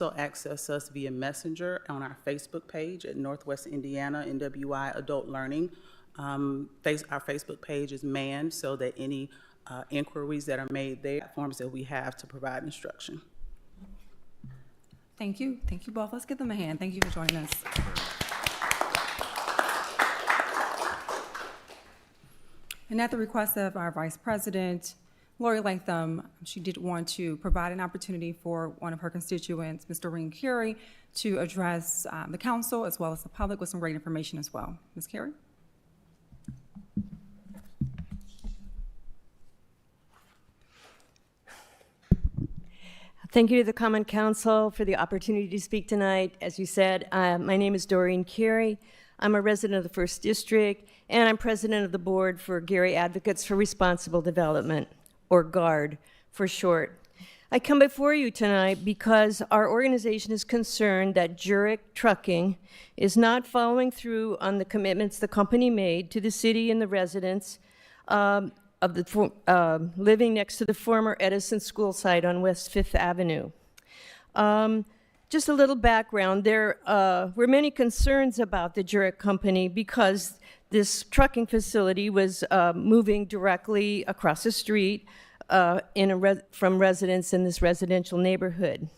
also access us via Messenger on our Facebook page at Northwest Indiana NWI Adult Learning. Our Facebook page is manned so that any inquiries that are made there, forms that we have to provide instruction. Thank you. Thank you both. Let's give them a hand. Thank you for joining us. And at the request of our Vice President, Lori Latham, she did want to provide an opportunity for one of her constituents, Ms. Doreen Carey, to address the council as well as the public with some great information as well. Ms. Carey? Thank you to the Common Council for the opportunity to speak tonight. As you said, my name is Doreen Carey. I'm a resident of the 1st District, and I'm president of the board for Gary Advocates for Responsible Development, or GARD for short. I come before you tonight because our organization is concerned that Jurek Trucking is not following through on the commitments the company made to the city and the residents of the living next to the former Edison School site on West 5th Avenue. Just a little background, there were many concerns about the Jurek Company because this trucking facility was moving directly across the street from residents in this residential neighborhood.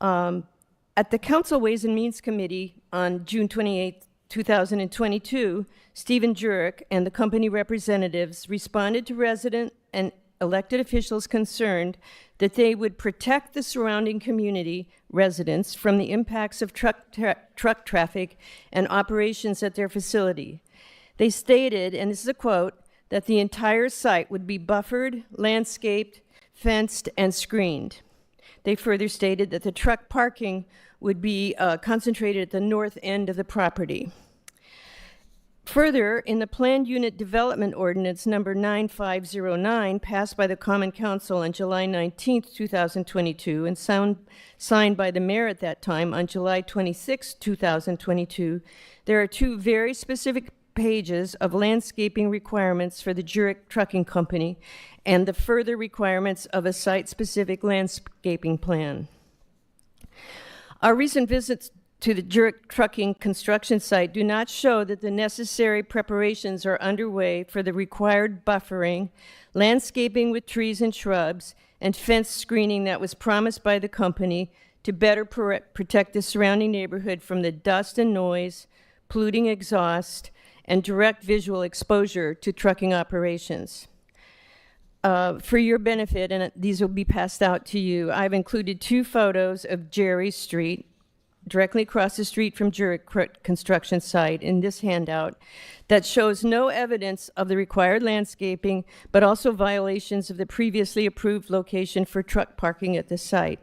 At the Council Ways and Means Committee on June 28, 2022, Stephen Jurek and the company representatives responded to resident and elected officials concerned that they would protect the surrounding community residents from the impacts of truck traffic and operations at their facility. They stated, and this is a quote, that the entire site would be buffered, landscaped, fenced, and screened. They further stated that the truck parking would be concentrated at the north end of the property. Further, in the Planned Unit Development Ordinance number 9509, passed by the Common Council on July 19, 2022, and signed by the mayor at that time on July 26, 2022, there are two very specific pages of landscaping requirements for the Jurek Trucking Company and the further requirements of a site-specific landscaping plan. Our recent visits to the Jurek Trucking construction site do not show that the necessary preparations are underway for the required buffering, landscaping with trees and shrubs, and fence screening that was promised by the company to better protect the surrounding neighborhood from the dust and noise, polluting exhaust, and direct visual exposure to trucking operations. For your benefit, and these will be passed out to you, I've included two photos of Jerry Street, directly across the street from Jurek construction site in this handout, that shows no evidence of the required landscaping, but also violations of the previously approved location for truck parking at the site.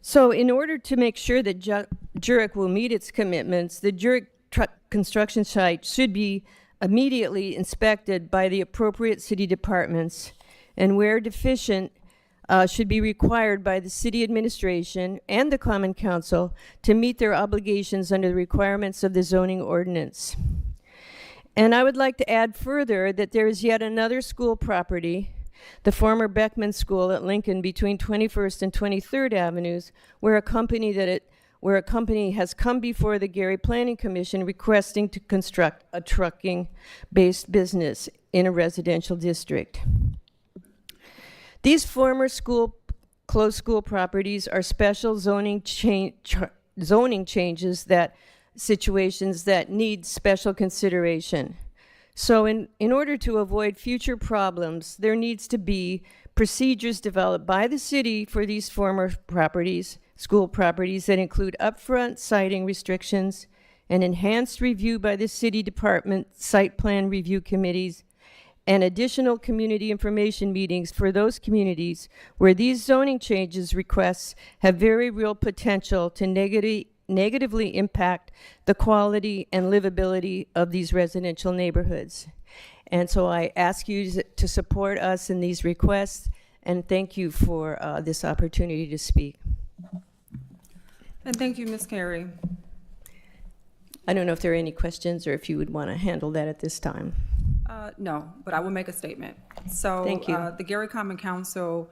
So in order to make sure that Jurek will meet its commitments, the Jurek truck construction site should be immediately inspected by the appropriate city departments, and where deficient, should be required by the city administration and the Common Council to meet their obligations under the requirements of the zoning ordinance. And I would like to add further that there is yet another school property, the former Beckman School at Lincoln between 21st and 23rd Avenues, where a company has come before the Gary Planning Commission requesting to construct a trucking-based business in a residential district. These former closed school properties are special zoning changes situations that need special consideration. So in order to avoid future problems, there needs to be procedures developed by the city for these former school properties that include upfront siting restrictions, an enhanced review by the city department site plan review committees, and additional community information meetings for those communities where these zoning changes requests have very real potential to negatively impact the quality and livability of these residential neighborhoods. And so I ask you to support us in these requests, and thank you for this opportunity to speak. And thank you, Ms. Carey. I don't know if there are any questions or if you would want to handle that at this time. No, but I will make a statement. So Thank you. The Gary Common Council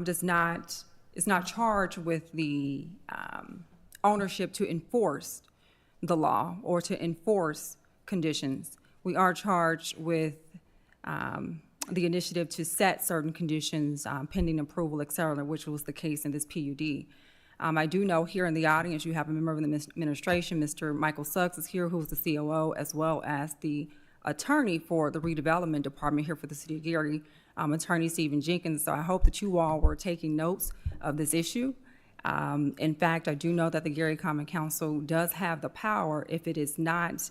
does not is not charged with the ownership to enforce the law or to enforce conditions. We are charged with the initiative to set certain conditions pending approval, et cetera, which was the case in this PUD. I do know here in the audience, you have a member of the administration, Mr. Michael Suggs is here, who's the COO, as well as the attorney for the redevelopment department here for the city of Gary, Attorney Stephen Jenkins. So I hope that you all were taking notes of this issue. In fact, I do know that the Gary Common Council does have the power, if it is not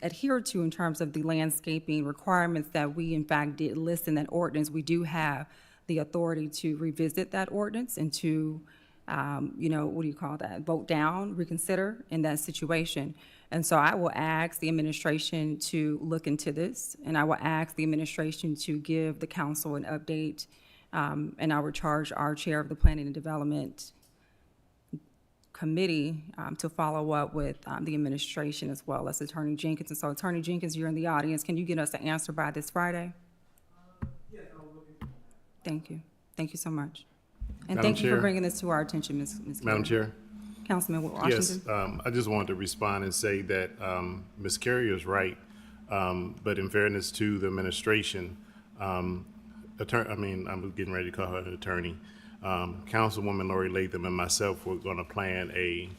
adhered to in terms of the landscaping requirements that we in fact did list in that ordinance, we do have the authority to revisit that ordinance and to, vote down, reconsider in that situation. And so I will ask the administration to look into this, and I will ask the administration to give the council an update, and I will charge our chair of the Planning and Development Committee to follow up with the administration as well as Attorney Jenkins. And so Attorney Jenkins, you're in the audience. Can you get us an answer by this Friday? Yes, I'll look into that. Thank you. Thank you so much. And Madam thank you for Chair. bringing this to our attention, Ms. Madam Carey. Chair? Councilman Washington? Yes, I just wanted to respond and say that Ms. Carey is right, but in fairness to the administration, I'm getting ready to call her an attorney. Councilwoman Lori Latham and myself were going to plan a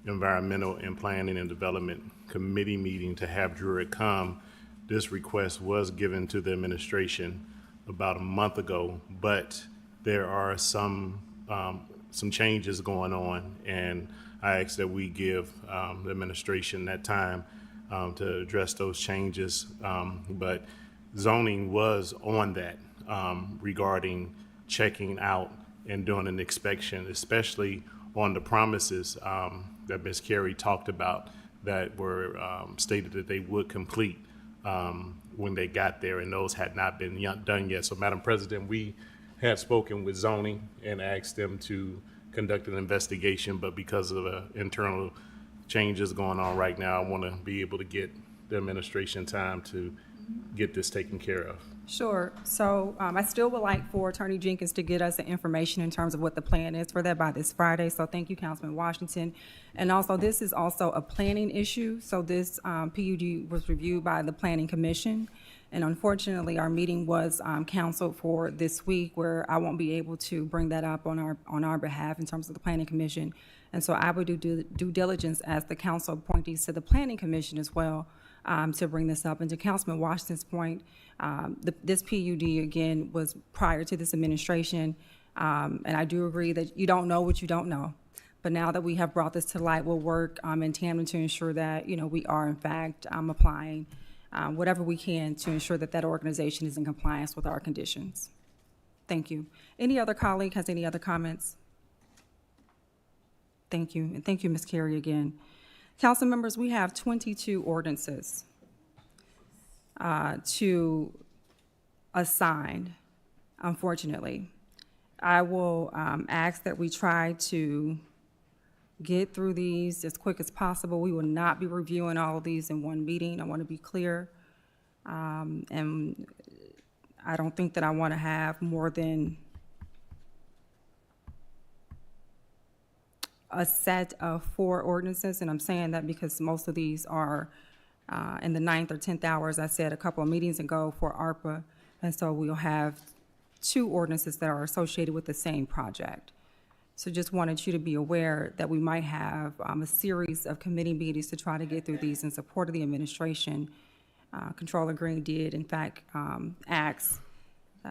environmental and planning and development committee meeting to have Druid come. This request was given to the administration about a month ago, but there are some changes going on, and I ask that we give the administration that time to address those changes. But zoning was on that regarding checking out and doing an inspection, especially on the promises that Ms. Carey talked about that were stated that they would complete when they got there, and those had not been done yet. So, Madam President, we had spoken with zoning and asked them to conduct an investigation, but because of the internal changes going on right now, I want to be able to get the administration time to get this taken care of. Sure. So I still would like for Attorney Jenkins to get us the information in terms of what the plan is for that by this Friday. So thank you, Councilman Washington. And also, this is also a planning issue. So this PUD was reviewed by the Planning Commission. And unfortunately, our meeting was canceled for this week, where I won't be able to bring that up on our behalf in terms of the Planning Commission. And so I would do due diligence as the council appointees to the Planning Commission as well, to bring this up. And to Councilman Washington's point, this PUD, again, was prior to this administration. And I do agree that you don't know what you don't know. But now that we have brought this to light, we'll work in tandem to ensure that, we are, in fact, applying whatever we can to ensure that that organization is in compliance with our conditions. Thank you. Any other colleague has any other comments? Thank you. And thank you, Ms. Carey, again. Council members, we have 22 ordinances to assign, unfortunately. I will ask that we try to get through these as quick as possible. We will not be reviewing all of these in one meeting. I want to be clear. And I don't think that I want to have more than a set of 4 ordinances, and I'm saying that because most of these are in the 9th or 10th hour, as I said a couple of meetings ago, for ARPA, and so we'll have 2 ordinances that are associated with the same project. So just wanted you to be aware that we might have a series of committee meetings to try to get through these in support of the administration. Controller Green did, in fact, ask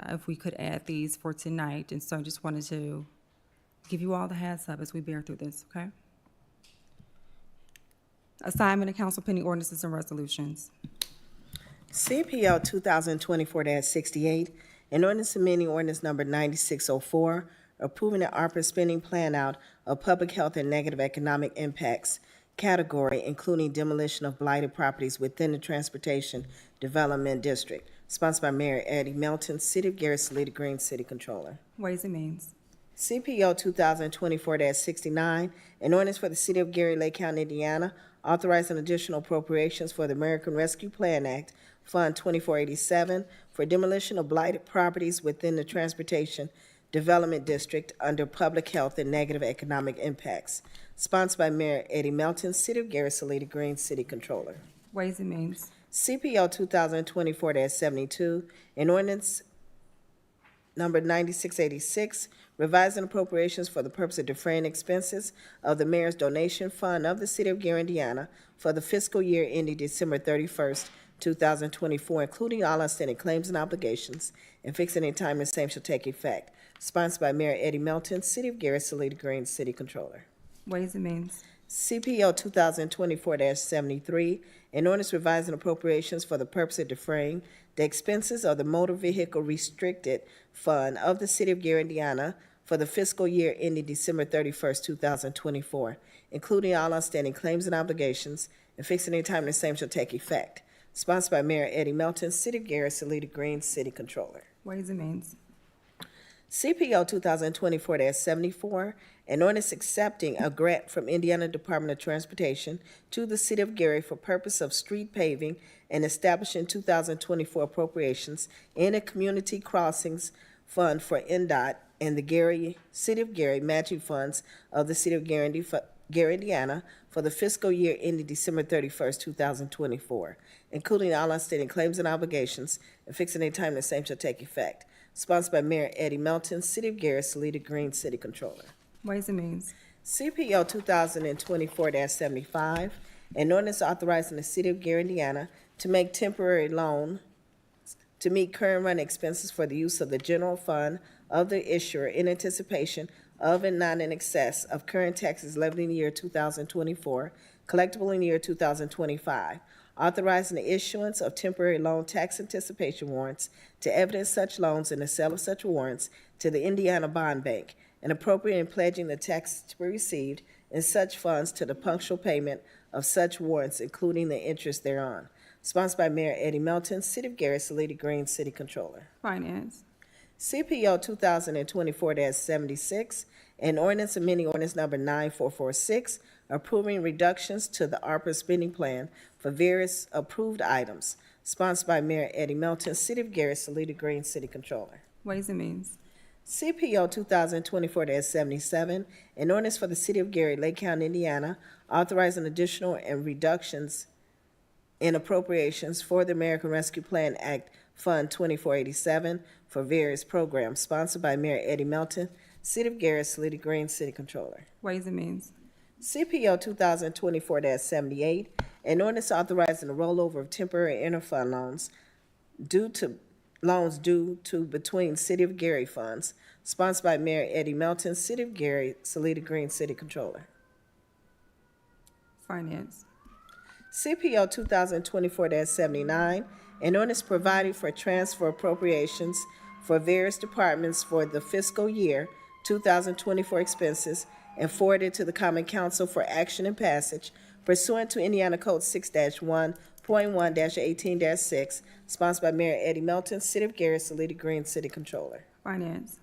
if we could add these for tonight, and so just wanted to give you all the heads up as we bear through this, okay? Assignment of council pending ordinances and resolutions. CPL 2024-68, an ordinance amending ordinance number 9604, approving the ARPA spending plan out of public health and negative economic impacts category, including demolition of blighted properties within the Transportation Development District, sponsored by Mayor Eddie Melton, City of Gary, Salida Green, City Controller. Ways and Means. CPO 2024-69, an ordinance for the City of Gary, Lake County, Indiana, authorizing additional appropriations for the American Rescue Plan Act, Fund 2487, for demolition of blighted properties within the Transportation Development District under Public Health and Negative Economic Impacts, sponsored by Mayor Eddie Melton, City of Gary, Salida Green, City Controller. Ways and Means. CPO 2024-72, an ordinance number 9686, revising appropriations for the purpose of defraying expenses of the mayor's donation fund of the City of Gary, Indiana for the fiscal year ending December 31st, 2024, including all outstanding claims and obligations, and fixing a time the same shall take effect. Sponsored by Mayor Eddie Melton, City of Gary, Salida Green, City Controller. Ways and Means. CPO 2024-73, an ordinance revising appropriations for the purpose of defraying the expenses of the Motor Vehicle Restricted Fund of the City of Gary, Indiana for the fiscal year ending December 31st, 2024, including all outstanding claims and obligations, and fixing any time the same shall take effect. Sponsored by Mayor Eddie Melton, City of Gary, Salida Green, City Controller. Ways and Means. CPO 2024-74, an ordinance accepting a grant from Indiana Department of Transportation to the City of Gary for purpose of street paving and establishing 2024 appropriations in a community crossings fund for NDOT and the City of Gary matching funds of the City of Gary, Indiana for the fiscal year ending December 31st, 2024, including all outstanding claims and obligations, and fixing a time the same shall take effect. Sponsored by Mayor Eddie Melton, City of Gary, Salida Green, City Controller. Ways and Means. CPO 2024-75, an ordinance authorizing the City of Gary, Indiana to make temporary loan to meet current run expenses for the use of the general fund of the issuer in anticipation of and not in excess of current taxes levied in the year 2024, collectible in the year 2025, authorizing the issuance of temporary loan tax anticipation warrants to evidence such loans and the sale of such warrants to the Indiana Bond Bank, and appropriating pledging the taxes to be received in such funds to the punctual payment of such warrants, including the interest thereon. Sponsored by Mayor Eddie Melton, City of Gary, Salida Green, City Controller. Finance. CPO 2024-76, an ordinance amending ordinance number 9446, approving reductions to the ARPA spending plan for various approved items. Sponsored by Mayor Eddie Melton, City of Gary, Salida Green, City Controller. Ways and Means. CPO 2024-77, an ordinance for the City of Gary, Lake County, Indiana, authorizing additional and reductions in appropriations for the American Rescue Plan Act Fund 2487 for various programs. Sponsored by Mayor Eddie Melton, City of Gary, Salida Green, City Controller. Ways and Means. CPO 2024-78, an ordinance authorizing the rollover of temporary interfund loans due to between City of Gary funds, sponsored by Mayor Eddie Melton, City of Gary, Salida Green, City Controller. Finance. CPO 2024-79, an ordinance providing for transfer appropriations for various departments for the fiscal year 2024 expenses and forwarded to the Common Council for action and passage pursuant to Indiana Code 6-1.1-18-6, sponsored by Mayor Eddie Melton, City of Gary, Salida Green, City Controller. Finance.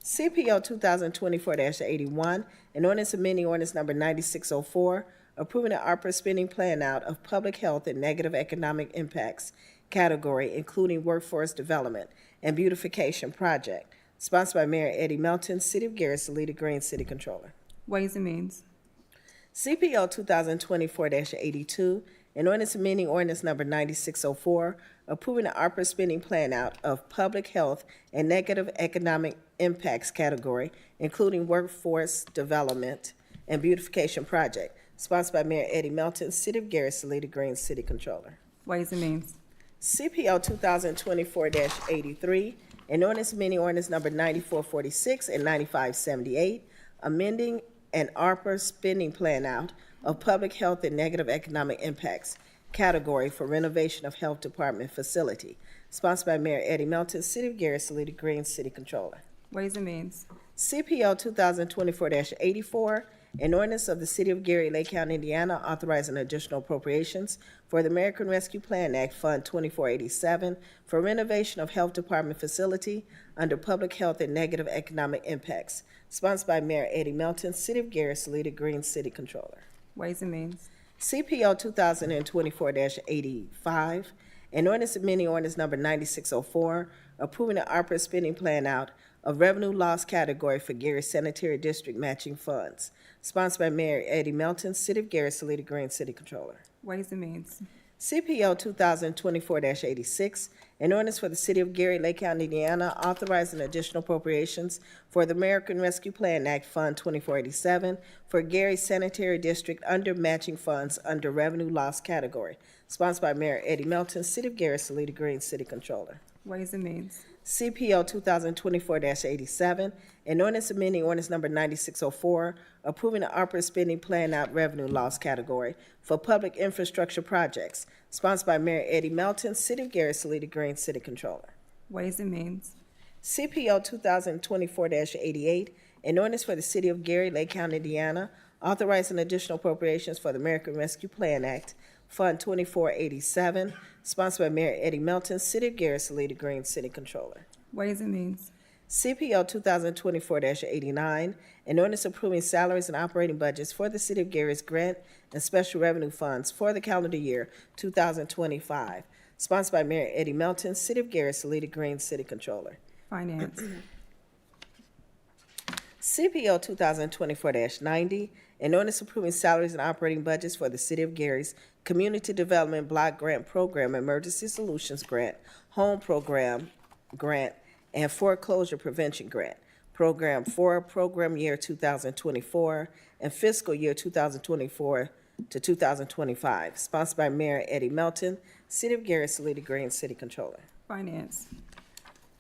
CPO 2024-81, an ordinance amending ordinance number 9604, approving an ARPA spending plan out of public health and negative economic impacts category, including workforce development and beautification project, sponsored by Mayor Eddie Melton, City of Gary, Salida Green, City Controller. Ways and Means. CPO 2024-82, an ordinance amending ordinance number 9604, approving an ARPA spending plan out of public health and negative economic impacts category, including workforce development and beautification project, sponsored by Mayor Eddie Melton, City of Gary, Salida Green, City Controller. Ways and Means. CPO 2024-83, an ordinance amending ordinance number 9446 and 9578, amending an ARPA spending plan out of public health and negative economic impacts category for renovation of health department facility, sponsored by Mayor Eddie Melton, City of Gary, Salida Green, City Controller. Ways and Means. CPO 2024-84, an ordinance of the City of Gary, Lake County, Indiana, authorizing additional appropriations for the American Rescue Plan Act Fund 2487 for renovation of health department facility under public health and negative economic impacts, sponsored by Mayor Eddie Melton, City of Gary, Salida Green, City Controller. Ways and Means. CPO 2024-85, an ordinance amending ordinance number 9604, approving an ARPA spending plan out of revenue loss category for Gary Sanitary District matching funds. Sponsored by Mayor Eddie Melton, City of Gary, Salida Green, City Controller. Ways and Means. CPO 2024-86, an ordinance for the City of Gary, Lake County, Indiana, authorizing additional appropriations for the American Rescue Plan Act Fund 2487 for Gary Sanitary District under matching funds under revenue loss category. Sponsored by Mayor Eddie Melton, City of Gary, Salida Green, City Controller. Ways and Means. CPO 2024-87, an ordinance amending ordinance number 9604, approving the ARPA spending plan out revenue loss category for public infrastructure projects, sponsored by Mayor Eddie Melton, City of Gary, Salida Green, City Controller. Ways and Means. CPO 2024-88, an ordinance for the City of Gary, Lake County, Indiana, authorizing additional appropriations for the American Rescue Plan Act, Fund 2487, sponsored by Mayor Eddie Melton, City of Gary, Salida Green, City Controller. Ways and Means. CPO 2024-89, an ordinance approving salaries and operating budgets for the City of Gary's grant and special revenue funds for the calendar year 2025, sponsored by Mayor Eddie Melton, City of Gary, Salida Green, City Controller. Finance. CPO 2024-90, an ordinance approving salaries and operating budgets for the City of Gary's Community Development Block Grant Program, Emergency Solutions Grant, Home Program Grant, and Foreclosure Prevention Grant, Program for Program Year 2024 and Fiscal Year 2024 to 2025, sponsored by Mayor Eddie Melton, City of Gary, Salida Green, City Controller. Finance.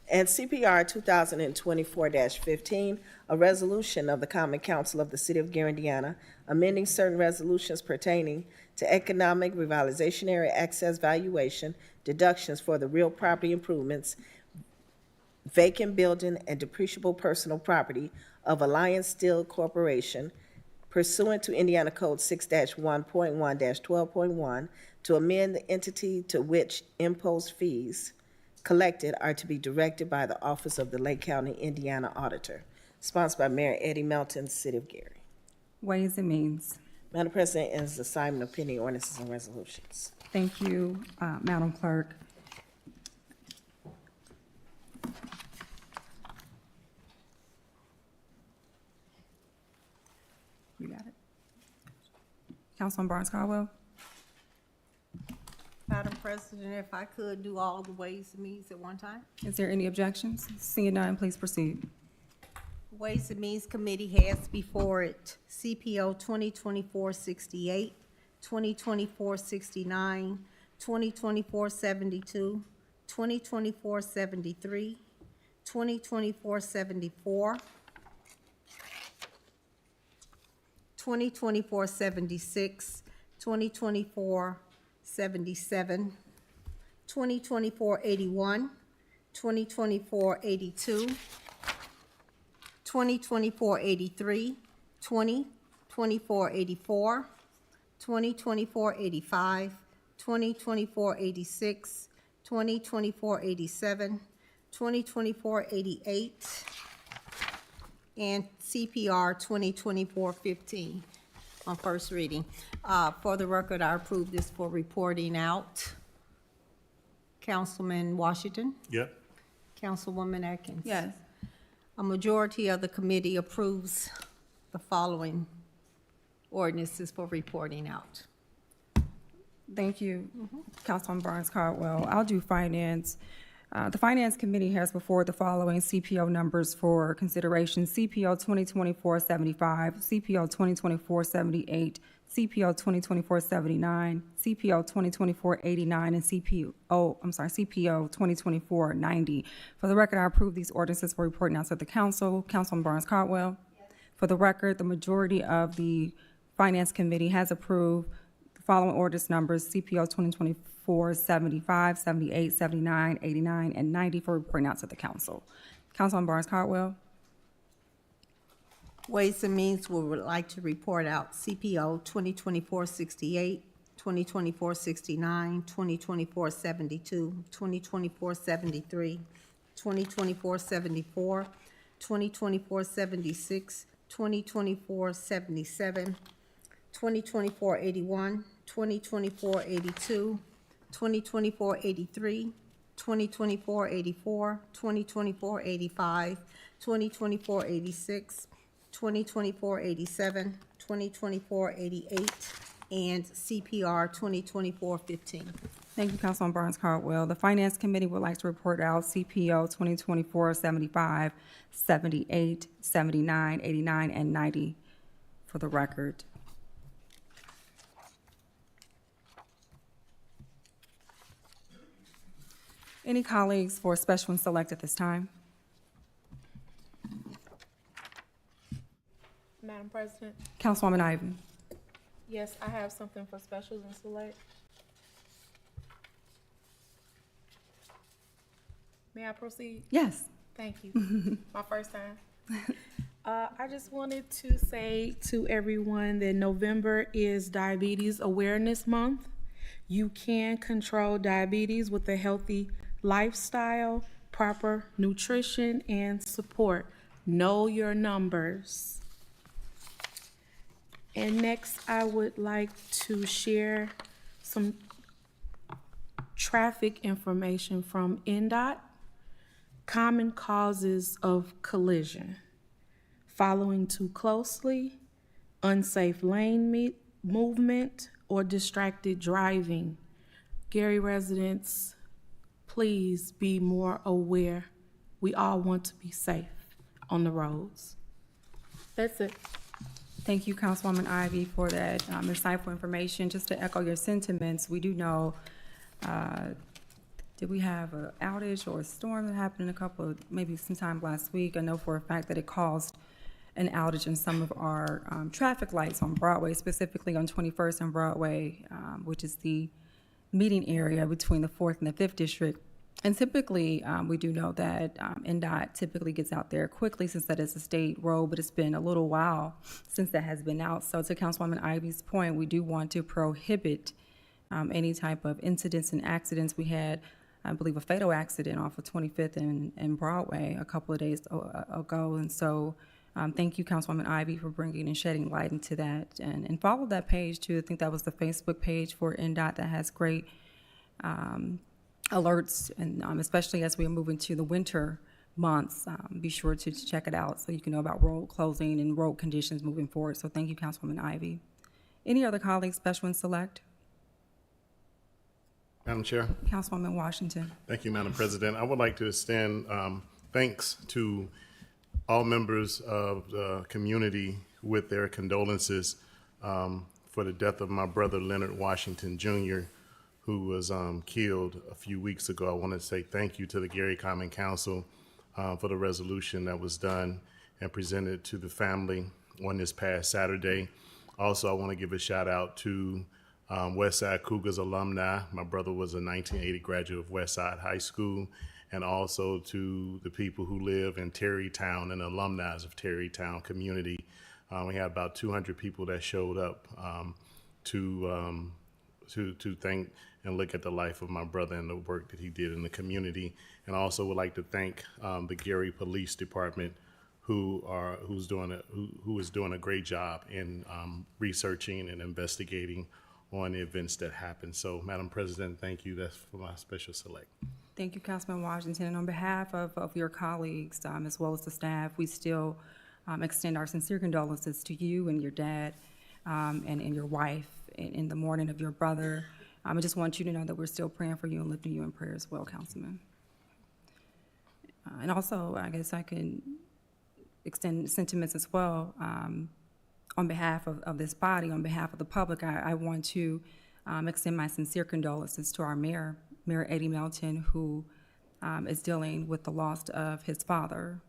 And CPR 2024-15, a resolution of the Common Council of the City of Gary, Indiana, amending certain resolutions pertaining to economic revitalization area access valuation deductions for the real property improvements, vacant building, and depreciable personal property of Alliance Steel Corporation pursuant to Indiana Code 6-1.1-12.1 to amend the entity to which imposed fees collected are to be directed by the Office of the Lake County, Indiana Auditor. Sponsored by Mayor Eddie Melton, City of Gary. Ways and Means. Madam President, ends the assignment of pending ordinances and resolutions. Thank you, Madam Clerk. You got it. Councilman Barnes Caldwell. Madam President, if I could do all the Ways and Means at one time? Is there any objections? Seeing none, please proceed. Ways and Means Committee has before it CPO 2024-68, 2024-69, 2024-72, 2024-73, 2024-74, 2024-76, 2024-77, 2024-81, 2024-82, 2024-83, 2024-84, 2024-85, 2024-86, 2024-87, 2024-88, and CPR 2024-15 on first reading. For the record, I approve this for reporting out. Councilman Washington? Yep. Councilwoman Atkins? Yes. A majority of the committee approves the following ordinances for reporting out. Thank you, Councilman Barnes Caldwell. I'll do finance. The Finance Committee has before the following CPO numbers for consideration: CPO 2024-75, CPO 2024-78, CPO 2024-79, CPO 2024-89, and CPO 2024-90. For the record, I approve these ordinances for reporting out to the council. Councilman Barnes Caldwell. For the record, the majority of the Finance Committee has approved the following ordinance numbers: CPO 2024-75, 78, 79, 89, and 90 for reporting out to the council. Councilman Barnes Caldwell. Ways and Means would like to report out CPO 2024-68, 2024-69, 2024-72, 2024-73, 2024-74, 2024-76, 2024-77, 2024-81, 2024-82, 2024-83, 2024-84, 2024-85, 2024-86, 2024-87, 2024-88, and CPR 2024-15. Thank you, Councilman Barnes Caldwell. The Finance Committee would like to report out CPO 2024-75, 78, 79, 89, and 90 for the record. Any colleagues for special and select at this time? Madam President, Councilwoman Ivy. yes, I have something for specials and select. May I proceed? Yes. Thank you. My first time. I just wanted to say to everyone that November is Diabetes Awareness Month. You can control diabetes with a healthy lifestyle, proper nutrition, and support. Know your numbers. And next, I would like to share some traffic information from NDOT. Common causes of collision: following too closely, unsafe lane movement, or distracted driving. Gary residents, please be more aware. We all want to be safe on the roads. That's it. Thank you, Councilwoman Ivy, for that insightful information. Just to echo your sentiments, we do know, did we have an outage or a storm that happened maybe sometime last week? I know for a fact that it caused an outage in some of our traffic lights on Broadway, specifically on 21st and Broadway, which is the meeting area between the 4th and the 5th District. And typically, we do know that NDOT typically gets out there quickly since that is a state road, but it's been a little while since that has been out. So to Councilwoman Ivy's point, we do want to prohibit any type of incidents and accidents. We had, I believe, a fatal accident off of 25th and Broadway a couple of days ago. And so thank you, Councilwoman Ivy, for bringing and shedding light into that. And follow that page, too. I think that was the Facebook page for NDOT that has great alerts, and especially as we move into the winter months, be sure to check it out so you can know about road closing and road conditions moving forward. So thank you, Councilwoman Ivy. Any other colleagues, special and select? Madam Chair. Councilwoman Washington. Thank you, Madam President. I would like to extend thanks to all members of the community with their condolences for the death of my brother Leonard Washington Jr., who was killed a few weeks ago. I want to say thank you to the Gary Common Council for the resolution that was done and presented to the family on this past Saturday. Also, I want to give a shout out to Westside Cougars alumni. My brother was a 1980 graduate of Westside High School, and also to the people who live in Terrytown and alumni of Terrytown community. We had about 200 people that showed up to thank and look at the life of my brother and the work that he did in the community. And I also would like to thank the Gary Police Department, who is doing a great job in researching and investigating on the events that happened. So, Madam President, thank you. That's for my special select. Thank you, Councilman Washington. And on behalf of your colleagues, as well as the staff, we still extend our sincere condolences to you and your dad and your wife in the mourning of your brother. I just want you to know that we're still praying for you and lifting you in prayer as well, Councilman. And also, I guess I can extend sentiments as well. On behalf of this body, on behalf of the public, I want to extend my sincere condolences to our mayor, Mayor Eddie Melton, who is dealing with the loss of his father,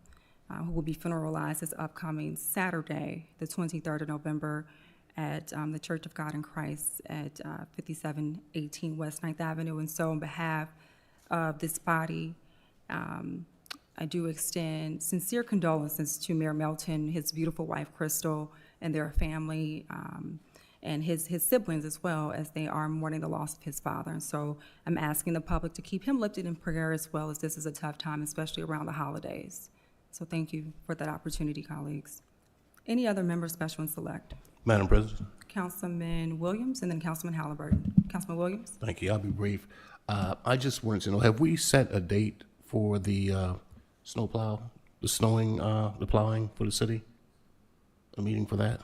who will be funeralized this upcoming Saturday, the 23rd of November, at the Church of God in Christ at 5718 West 9th Avenue. And so on behalf of this body, I do extend sincere condolences to Mayor Melton, his beautiful wife, Crystal, and their family, and his siblings as well, as they are mourning the loss of his father. And so I'm asking the public to keep him lifted in prayer, as well as this is a tough time, especially around the holidays. So thank you for that opportunity, colleagues. Any other members, special and select? Madam President. Councilman Williams and then Councilman Halliburton. Councilman Williams? Thank you. I'll be brief. I just wanted to know, have we set a date for the snowplow, the snowing, the plowing for the city? A meeting for that?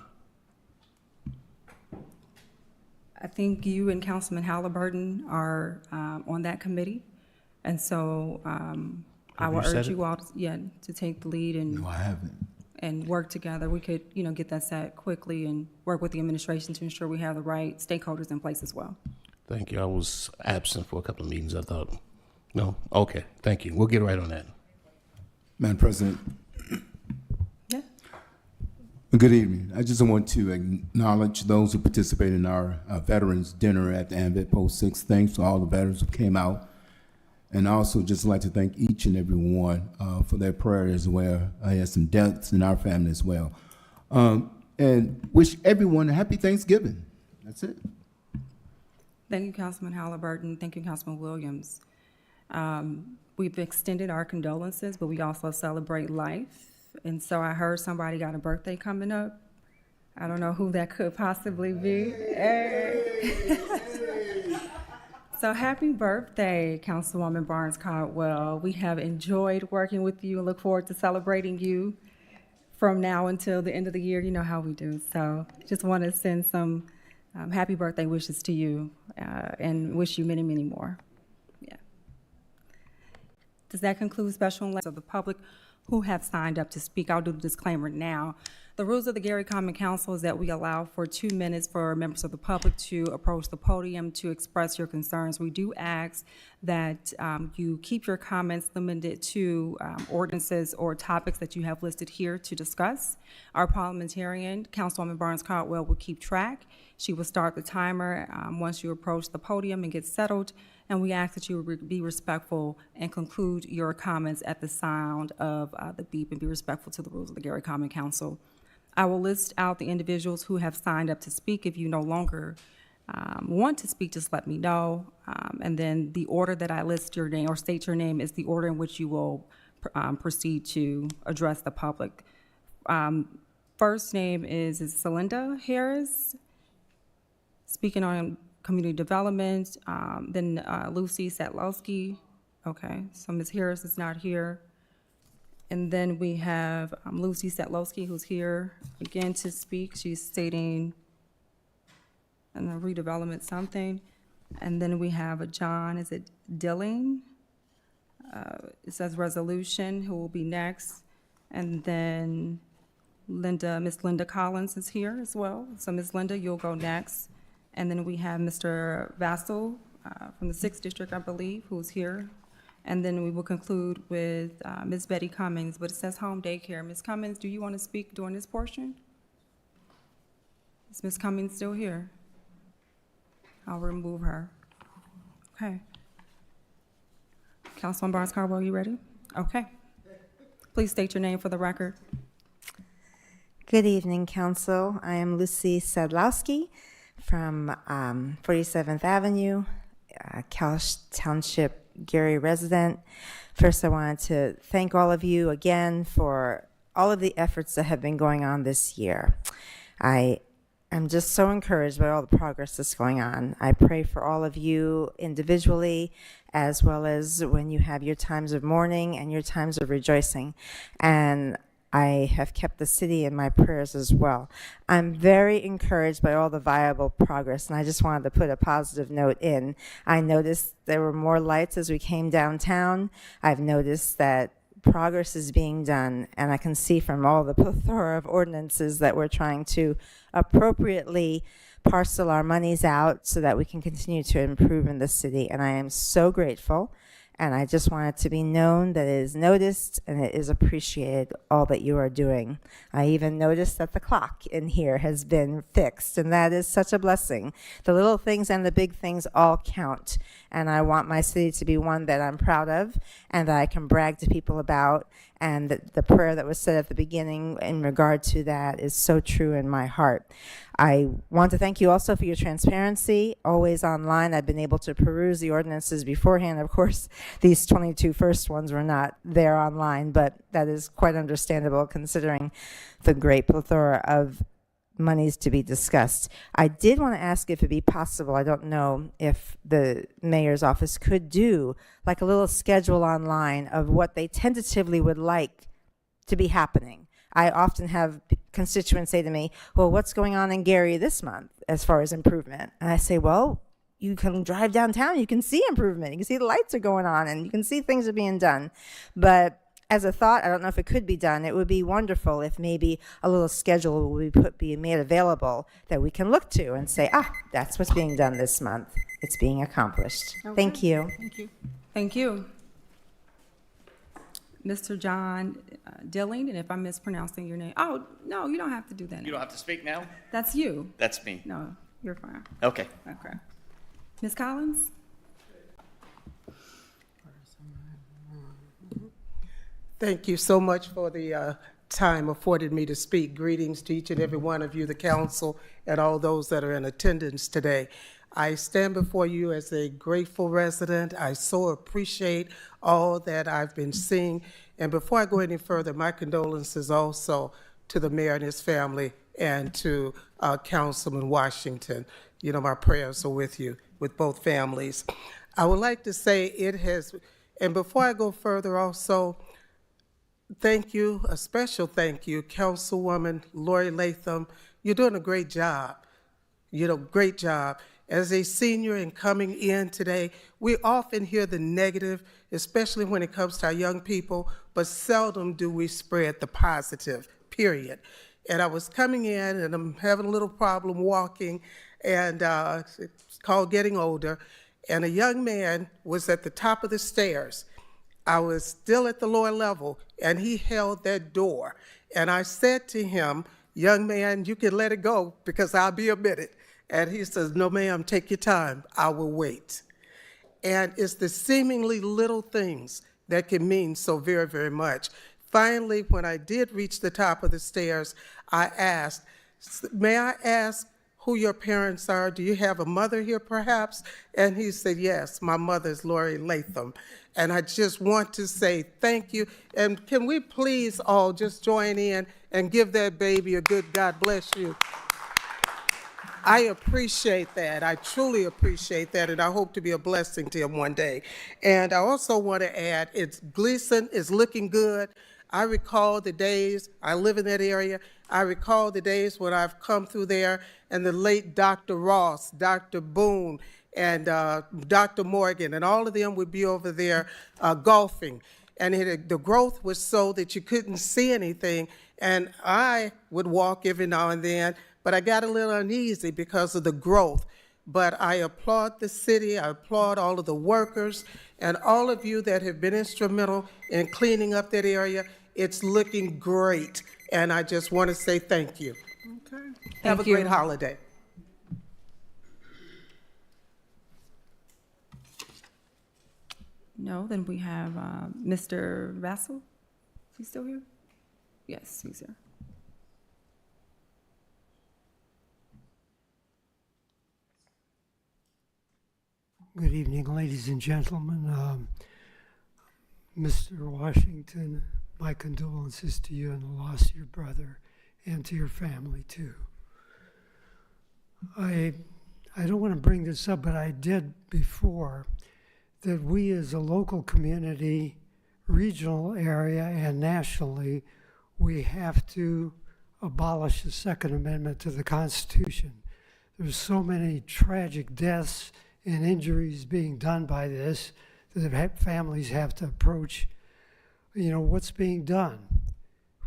I think you and Councilman Halliburton are on that committee, and so I Have will you said urge it? you all, to take the lead No, I haven't. and work together. We could, get that set quickly and work with the administration to ensure we have the right stakeholders in place as well. Thank you. I was absent for a couple of meetings, I thought. No? Okay, thank you. We'll get right on that. Madam President, Yeah. good evening. I just want to acknowledge those who participated in our Veterans Dinner at the Anvet Post 6. Thanks to all the veterans who came out. And I also just like to thank each and every one for their prayers as well. I had some deaths in our family as well. And wish everyone a happy Thanksgiving. That's it. Thank you, Councilman Halliburton. Thank you, Councilman Williams. We've extended our condolences, but we also celebrate life. And so I heard somebody got a birthday coming up. I don't know who that could possibly be. So happy birthday, Councilwoman Barnes Caldwell. We have enjoyed working with you and look forward to celebrating you from now until the end of the year. You know how we do. So just want to send some happy birthday wishes to you and wish you many, many more. Yeah. Does that conclude special elections of the public who have signed up to speak? I'll do the disclaimer now. The rules of the Gary Common Council is that we allow for 2 minutes for members of the public to approach the podium to express your concerns. We do ask that you keep your comments limited to ordinances or topics that you have listed here to discuss. Our parliamentarian, Councilwoman Barnes Caldwell, will keep track. She will start the timer once you approach the podium and get settled, and we ask that you be respectful and conclude your comments at the sound of the beep and be respectful to the rules of the Gary Common Council. I will list out the individuals who have signed up to speak. If you no longer want to speak, just let me know. And then the order that I list your name or state your name is the order in which you will proceed to address the public. First name is Celinda Harris, speaking on community development. Then Lucy Satlowski. Okay, so Ms. Harris is not here. And then we have Lucy Satlowski, who's here again to speak. She's stating and the redevelopment something. And then we have a John, is it Dilling? It says resolution, who will be next. And then Miss Linda Collins is here as well. So Miss Linda, you'll go next. And then we have Mr. Vassal from the 6th District, I believe, who's here. And then we will conclude with Ms. Betty Cummings, but it says home daycare. Ms. Cummings, do you want to speak during this portion? Is Ms. Cummings still here? I'll remove her. Okay. Councilman Barnes Caldwell, you ready? Okay. Please state your name for the record. Good evening, Council. I am Lucy Sadlowski from 47th Avenue, Calsh Township, Gary resident. First, I wanted to thank all of you again for all of the efforts that have been going on this year. I am just so encouraged by all the progress that's going on. I pray for all of you individually, as well as when you have your times of mourning and your times of rejoicing. And I have kept the city in my prayers as well. I'm very encouraged by all the viable progress, and I just wanted to put a positive note in. I noticed there were more lights as we came downtown. I've noticed that progress is being done, and I can see from all the plethora of ordinances that we're trying to appropriately parcel our monies out so that we can continue to improve in the city, and I am so grateful. And I just want it to be known that it is noticed and it is appreciated, all that you are doing. I even noticed that the clock in here has been fixed, and that is such a blessing. The little things and the big things all count. And I want my city to be one that I'm proud of and that I can brag to people about. And the prayer that was said at the beginning in regard to that is so true in my heart. I want to thank you also for your transparency, always online. I've been able to peruse the ordinances beforehand. Of course, these 22 first ones were not there online, but that is quite understandable considering the great plethora of monies to be discussed. I did want to ask if it'd be possible, I don't know if the mayor's office could do like a little schedule online of what they tentatively would like to be happening. I often have constituents say to me, well, what's going on in Gary this month as far as improvement? And I say, well, you can drive downtown, you can see improvement, you can see the lights are going on, and you can see things are being done. But as a thought, I don't know if it could be done. It would be wonderful if maybe a little schedule would be made available that we can look to and say, that's what's being done this month. It's being accomplished. Thank you. Thank you. Thank you. Mr. John Dilling, and if I'm mispronouncing your name, oh, no, you don't have to do that now. You don't have to speak now? That's you. That's me. No, you're fine. Okay. Okay. Ms. Collins? Thank you so much for the time afforded me to speak. Greetings to each and every one of you, the council, and all those that are in attendance today. I stand before you as a grateful resident. I so appreciate all that I've been seeing. And before I go any further, my condolences also to the mayor and his family and to Councilman Washington. You know, my prayers are with you, with both families. I would like to say it has, and before I go further also, thank you, a special thank you, Councilwoman Lori Latham. You're doing a great job. You know, great job. As a senior and coming in today, we often hear the negative, especially when it comes to our young people, but seldom do we spread the positive, period. And I was coming in and I'm having a little problem walking, and it's called getting older, and a young man was at the top of the stairs. I was still at the lower level, and he held that door. And I said to him, young man, you can let it go because I'll be a minute. And he says, no, ma'am, take your time. I will wait. And it's the seemingly little things that can mean so very, very much. Finally, when I did reach the top of the stairs, I asked, may I ask who your parents are? Do you have a mother here perhaps? And he said, yes, my mother is Lori Latham. And I just want to say thank you. And can we please all just join in and give that baby a good God bless you? I appreciate that. I truly appreciate that, and I hope to be a blessing to him one day. And I also want to add, Gleason is looking good. I recall the days, I live in that area, I recall the days when I've come through there, and the late Dr. Ross, Dr. Boone, and Dr. Morgan, and all of them would be over there golfing. And the growth was so that you couldn't see anything, and I would walk every now and then, but I got a little uneasy because of the growth. But I applaud the city, I applaud all of the workers, and all of you that have been instrumental in cleaning up that area. It's looking great, and I just want to say thank you. Okay. Have a great holiday. No, then we have Mr. Vassell. Is he still here? Yes, he's here. Good evening, ladies and gentlemen. Mr. Washington, my condolences to you on the loss of your brother and to your family, too. I don't want to bring this up, but I did before, that we as a local community, regional area, and nationally, we have to abolish the Second Amendment to the Constitution. There's so many tragic deaths and injuries being done by this that families have to approach, what's being done.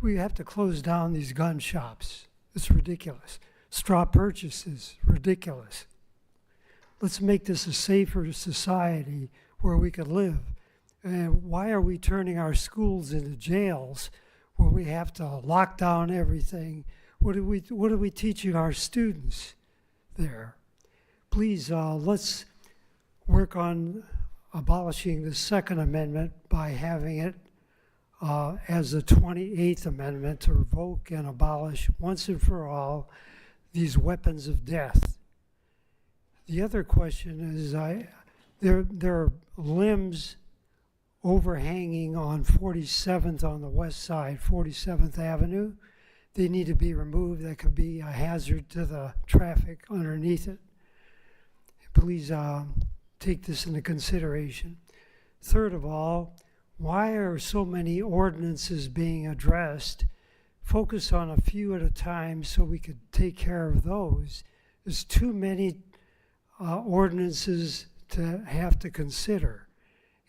We have to close down these gun shops. It's ridiculous. Straw purchases, ridiculous. Let's make this a safer society where we can live. And why are we turning our schools into jails when we have to lock down everything? What are we teaching our students there? Please, let's work on abolishing the Second Amendment by having it as the 28th Amendment to revoke and abolish once and for all these weapons of death. The other question is, there are limbs overhanging on 47th on the west side, 47th Avenue. They need to be removed. That could be a hazard to the traffic underneath it. Please take this into consideration. Third of all, why are so many ordinances being addressed? Focus on a few at a time so we could take care of those. There's too many ordinances to have to consider,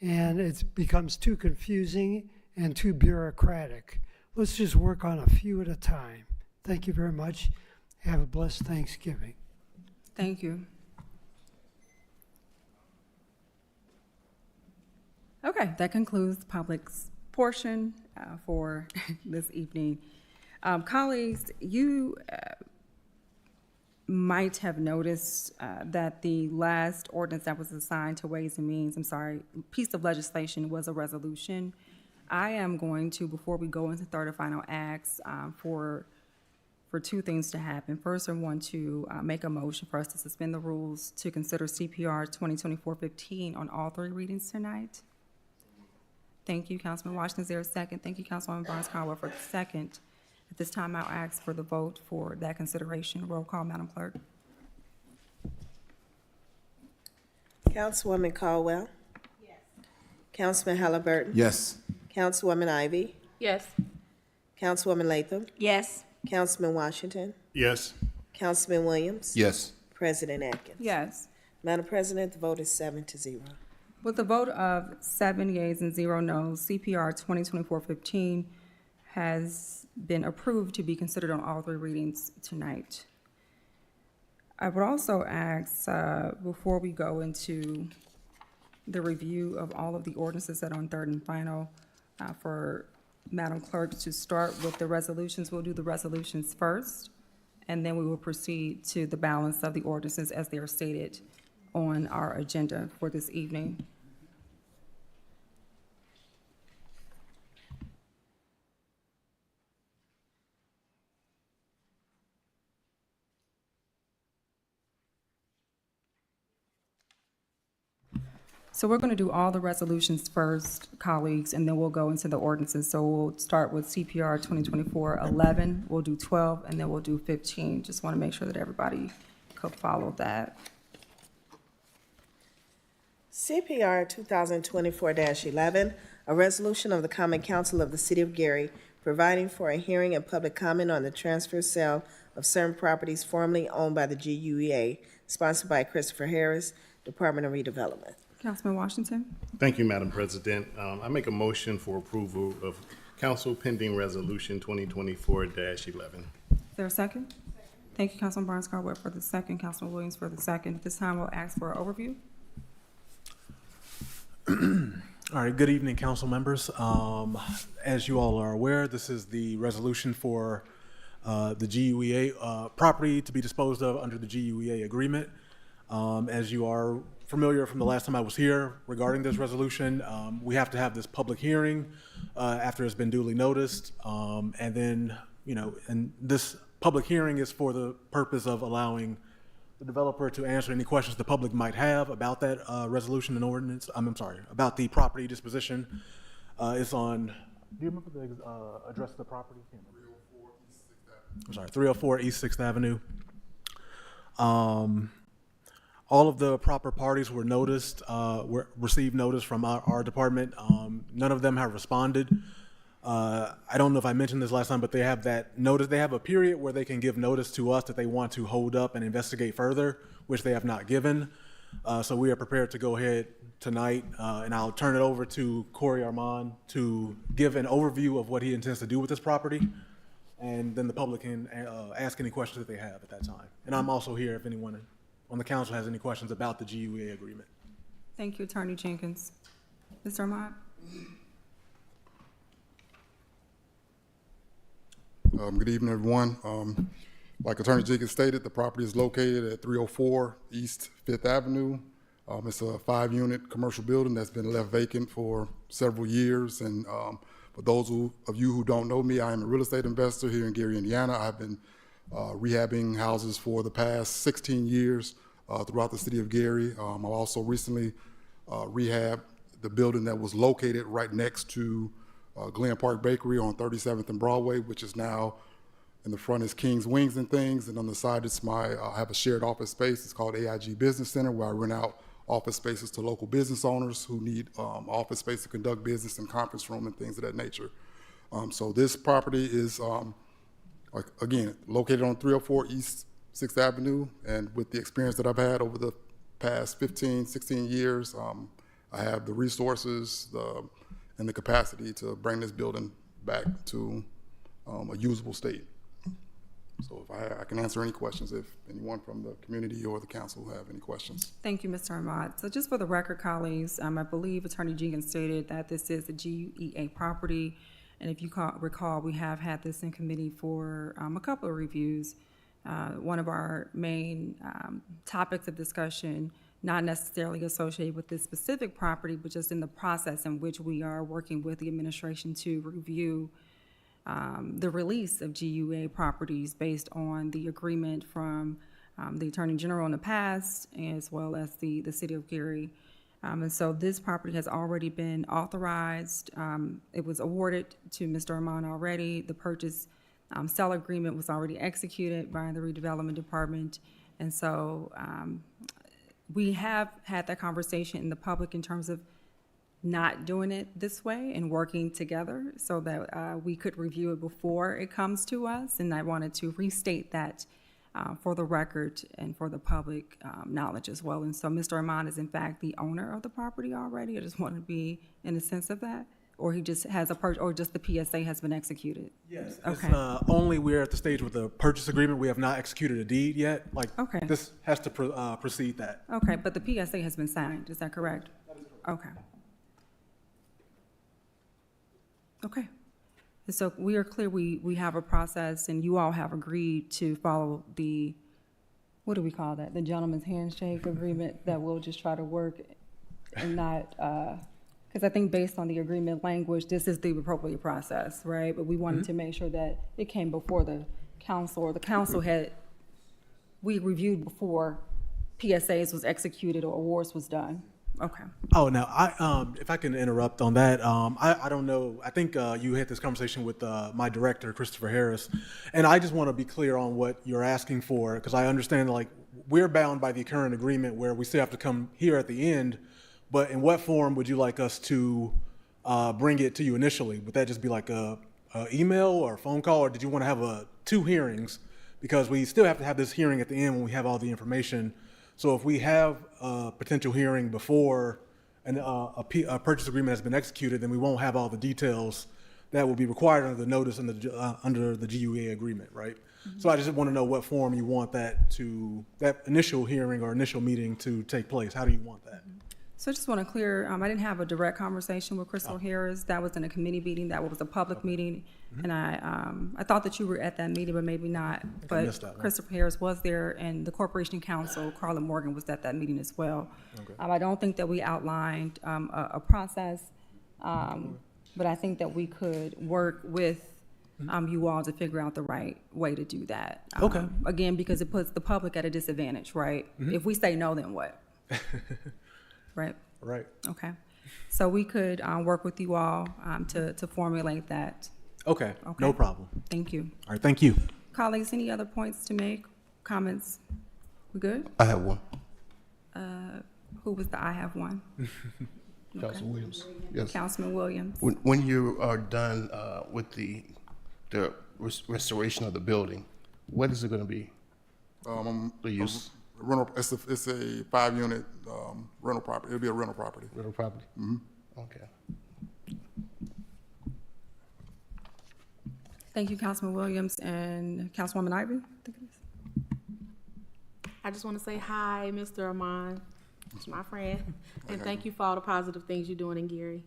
and it becomes too confusing and too bureaucratic. Let's just work on a few at a time. Thank you very much. Have a blessed Thanksgiving. Thank you. Okay, that concludes the public's portion for this evening. Colleagues, you might have noticed that the last ordinance that was assigned to Ways and Means, piece of legislation was a resolution. I am going to, before we go into third and final acts, for two things to happen. First, I want to make a motion for us to suspend the rules to consider CPR 2024-15 on all three readings tonight. Thank you, Councilman Washington. Is there a second? Thank you, Councilwoman Barnes-Caldwell, for the second. At this time, I'll ask for the vote for that consideration. Roll call, Madam Clerk. Councilwoman Caldwell. Yes. Councilman Halliburton. Yes. Councilwoman Ivy. Yes. Councilwoman Latham. Yes. Councilman Washington. Yes. Councilman Williams. Yes. President Atkins. Yes. Madam President, the vote is 7-0. With a vote of 7 yeas and 0 noes, CPR 2024-15 has been approved to be considered on all three readings tonight. I would also ask, before we go into the review of all of the ordinances that are on third and final, for Madam Clerk to start with the resolutions. We'll do the resolutions first, and then we will proceed to the balance of the ordinances as they are stated on our agenda for this evening. So we're going to do all the resolutions first, colleagues, and then we'll go into the ordinances. So we'll start with CPR 2024-11, we'll do 12, and then we'll do 15. Just want to make sure that everybody could follow that. CPR 2024-11, a resolution of the Common Council of the City of Gary providing for a hearing and public comment on the transfer sale of certain properties formerly owned by the GUEA, sponsored by Christopher Harris, Department of Redevelopment. Councilman Washington? Thank you, Madam President. I make a motion for approval of council pending resolution 2024-11. Is there a second? Thank you, Councilman Barnes-Caldwell for the second, Councilman Williams for the second. At this time, we'll ask for an overview. All right, good evening, council members. As you all are aware, this is the resolution for the GUEA property to be disposed of under the GUEA agreement. As you are familiar from the last time I was here regarding this resolution, we have to have this public hearing after it's been duly noticed. And then, and this public hearing is for the purpose of allowing the developer to answer any questions the public might have about that resolution and ordinance. I'm sorry, about the property disposition. It's on, do you remember the address of the property? 304 East 6th Avenue. I'm sorry, 304 East 6th Avenue. All of the proper parties were noticed, received notice from our department. None of them have responded. I don't know if I mentioned this last time, but they have that notice. They have a period where they can give notice to us that they want to hold up and investigate further, which they have not given. So we are prepared to go ahead tonight, and I'll turn it over to Corey Armand to give an overview of what he intends to do with this property, and then the public can ask any questions that they have at that time. And I'm also here if anyone on the council has any questions about the GUEA agreement. Thank you, Attorney Jenkins. Mr. Armand? Good evening, everyone. Like Attorney Jenkins stated, the property is located at 304 East 5th Avenue. It's a 5-unit commercial building that's been left vacant for several years. And for those of you who don't know me, I am a real estate investor here in Gary, Indiana. I've been rehabbing houses for the past 16 years throughout the city of Gary. I've also recently rehabbed the building that was located right next to Glen Park Bakery on 37th and Broadway, which is now in the front is King's Wings and Things, and on the side it's I have a shared office space. It's called AIG Business Center, where I rent out office spaces to local business owners who need office space to conduct business and conference room and things of that nature. So this property is, again, located on 304 East 6th Avenue, and with the experience that I've had over the past 15, 16 years, I have the resources and the capacity to bring this building back to a usable state. So if I can answer any questions if anyone from the community or the council have any questions. Thank you, Mr. Ahmad. So just for the record, colleagues, I believe Attorney Jenkins stated that this is a GUEA property. And if you recall, we have had this in committee for a couple of reviews. One of our main topics of discussion, not necessarily associated with this specific property, but just in the process in which we are working with the administration to review the release of GUA properties based on the agreement from the Attorney General in the past, as well as the City of Gary. And so this property has already been authorized. It was awarded to Mr. Ahmad already. The purchase sale agreement was already executed by the redevelopment department. And so we have had that conversation in the public in terms of not doing it this way and working together so that we could review it before it comes to us. And I wanted to restate that for the record and for the public knowledge as well. And so Mr. Ahmad is in fact the owner of the property already. I just wanted to be in a sense of that. Or he just has a or just the PSA has been executed? Yes. Okay. It's, only we're at the stage with the purchase agreement. We have not executed a deed yet. Okay. This has to precede that. Okay, but the PSA has been signed, is that correct? That is correct. Okay. Okay. So we are clear, we have a process and you all have agreed to follow the, what do we call that? The gentleman's handshake agreement that we'll just try to work and not, because I think based on the agreement language, this is the appropriate process, right? But we wanted to make sure that it came before the council, or the council had, we reviewed before PSAs was executed or awards was done. Okay. Oh, now, if I can interrupt on that, I don't know. I think you had this conversation with my director, Christopher Harris, and I just want to be clear on what you're asking for, because I understand, like, we're bound by the current agreement where we still have to come here at the end, but in what form would you like us to bring it to you initially? Would that just be like a email or a phone call, or did you want to have two hearings? Because we still have to have this hearing at the end when we have all the information. So if we have a potential hearing before a purchase agreement has been executed, then we won't have all the details that will be required under the notice and under the GUA agreement, right? Mm-hmm. So I just want to know what form you want that initial hearing or initial meeting to take place. How do you want that? So I just want to clear, I didn't have a direct conversation with Crystal Harris. That was in a committee meeting. That was a public meeting. And I thought that you were at that meeting, but maybe not. But Christopher Harris was there, and the Corporation Counsel, Carla Morgan, was at that meeting as well. Okay. I don't think that we outlined a process, but I think that we could work with you all to figure out the right way to do that. Okay. Again, because it puts the public at a disadvantage, right? If we say no, then what? Right? Right. Okay. So we could work with you all to formulate that. Okay. No problem. Thank you. All right, thank you. Colleagues, any other points to make? Comments? We good? I have one. Who was the I have one? Councilman Williams. Yes. Councilman Williams. When you are done with the restoration of the building, what is it going to be? The use? It's a 5-unit rental property. It'll be a rental property. Rental property? Mm-hmm. Okay. Thank you, Councilman Williams and Councilwoman Ivey. I think it is. I just want to say hi, Mr. Ahmad, my friend, and thank you for all the positive things you're doing in Gary.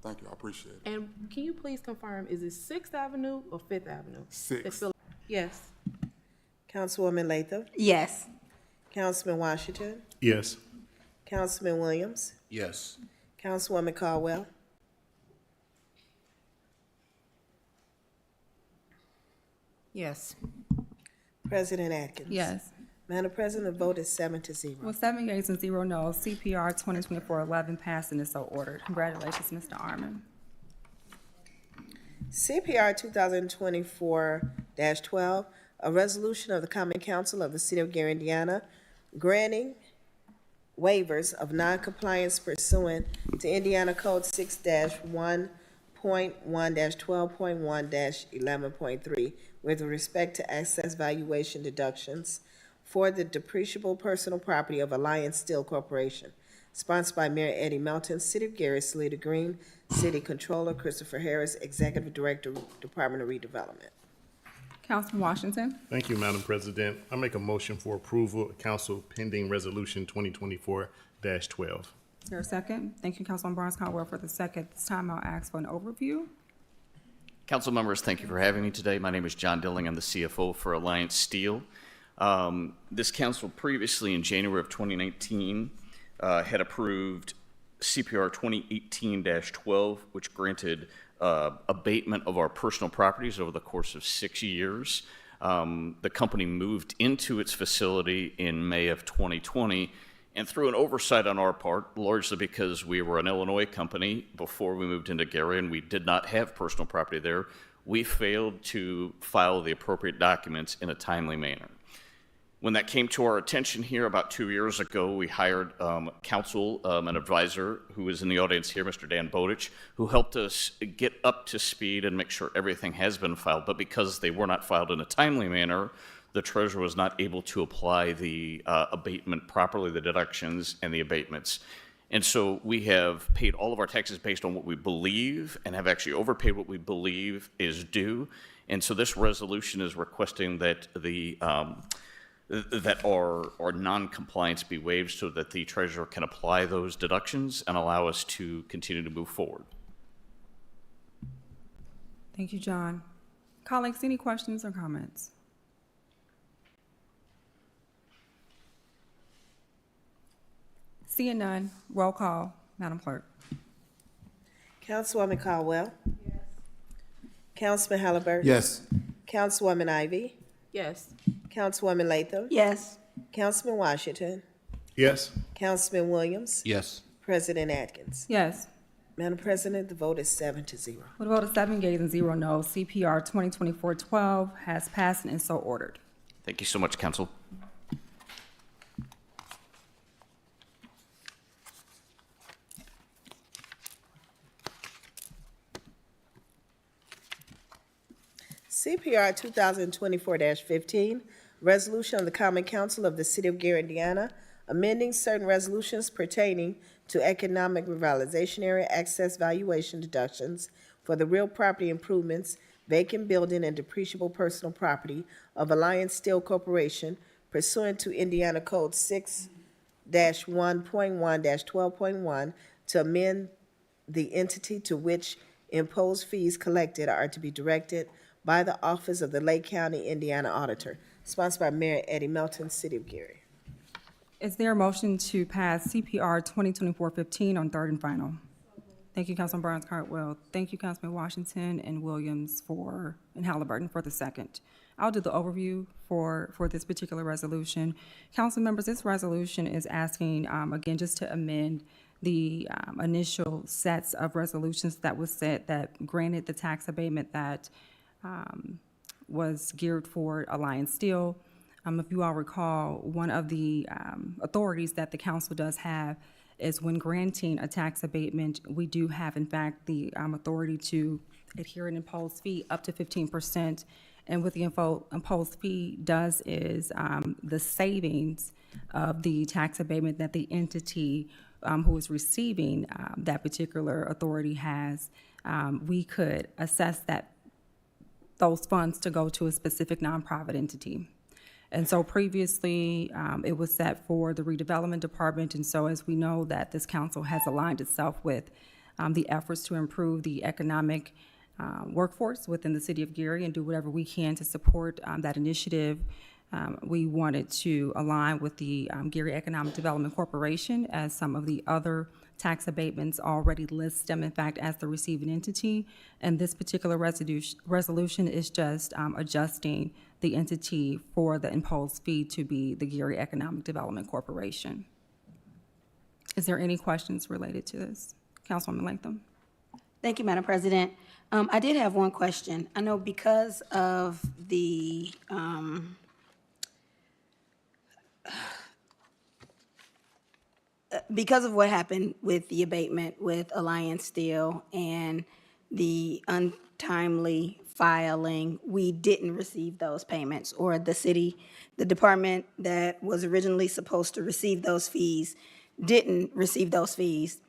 Thank you, I appreciate it. And can you please confirm, is it 6th Avenue or 5th Avenue? 6th. Yes. Councilwoman Latham? Yes. Councilman Washington? Yes. Councilman Williams? Yes. Councilwoman Caldwell? Yes. President Atkins? Yes. Madam President, the vote is 7-0. Well, 7 yeas and 0 no's. CPR 2024-11 passed and is so ordered. Congratulations, Mr. Arman. CPR 2024-12, a resolution of the Common Council of the City of Gary, Indiana, granting waivers of noncompliance pursuant to Indiana Code 6-1.1-12.1-11.3 with respect to excess valuation deductions for the depreciable personal property of Alliance Steel Corporation. Sponsored by Mayor Eddie Melton, City of Gary, Salita Green, City Controller Christopher Harris, Executive Director, Department of Redevelopment. Councilman Washington. Thank you, Madam President. I make a motion for approval of council pending resolution 2024-12. Is there a second? Thank you, Councilman Barnes Caldwell, for the second. This time I'll ask for an overview. Council members, thank you for having me today. My name is John Dilling. I'm the CFO for Alliance Steel. This council previously in January of 2019 had approved CPR 2018-12, which granted abatement of our personal properties over the course of 6 years. The company moved into its facility in May of 2020, and through an oversight on our part, largely because we were an Illinois company before we moved into Gary and we did not have personal property there, we failed to file the appropriate documents in a timely manner. When that came to our attention here about 2 years ago, we hired counsel, an advisor who is in the audience here, Mr. Dan Bowditch, who helped us get up to speed and make sure everything has been filed. But because they were not filed in a timely manner, the treasurer was not able to apply the abatement properly, the deductions and the abatements. And so we have paid all of our taxes based on what we believe and have actually overpaid what we believe is due. And so this resolution is requesting that that our non-compliance be waived so that the treasurer can apply those deductions and allow us to continue to move forward. Thank you, John. Colleagues, any questions or comments? Seeing none, roll call, Madam Clerk. Councilwoman Caldwell. Yes. Councilman Halliburton. Yes. Councilwoman Ivy. Yes. Councilwoman Latham. Yes. Councilman Washington. Yes. Councilman Williams. Yes. President Atkins. Yes. Madam President, the vote is 7-0. With a vote of 7 yeas and 0 no's, CPR 2024-12 has passed and is so ordered. Thank you so much, Council. CPR 2024-15, resolution of the Common Council of the City of Gary, Indiana, amending certain resolutions pertaining to economic revitalization area access valuation deductions for the real property improvements, vacant building, and depreciable personal property of Alliance Steel Corporation pursuant to Indiana Code 6-1.1-12.1 to amend the entity to which imposed fees collected are to be directed by the Office of the Lake County, Indiana Auditor. Sponsored by Mayor Eddie Melton, City of Gary. Is there a motion to pass CPR 2024-15 on third and final? Thank you, Councilman Barnes Caldwell. Thank you, Councilman Washington and Williams and Halliburton for the second. I'll do the overview for this particular resolution. Council members, this resolution is asking, again, just to amend the initial sets of resolutions that was set that granted the tax abatement that was geared for Alliance Steel. If you all recall, one of the authorities that the council does have is when granting a tax abatement, we do have, in fact, the authority to adhere an imposed fee up to 15%. And what the imposed fee does is the savings of the tax abatement that the entity who is receiving that particular authority has, we could assess those funds to go to a specific nonprofit entity. And so previously, it was set for the redevelopment department. And so as we know that this council has aligned itself with the efforts to improve the economic workforce within the city of Gary and do whatever we can to support that initiative, we wanted to align with the Gary Economic Development Corporation, as some of the other tax abatements already list them, in fact, as the receiving entity. And this particular resolution is just adjusting the entity for the imposed fee to be the Gary Economic Development Corporation. Is there any questions related to this? Councilwoman Latham. Thank you, Madam President. I did have one question. I know because of the because of what happened with the abatement with Alliance Steel and the untimely filing, we didn't receive those payments, or the department that was originally supposed to receive those fees didn't receive those fees.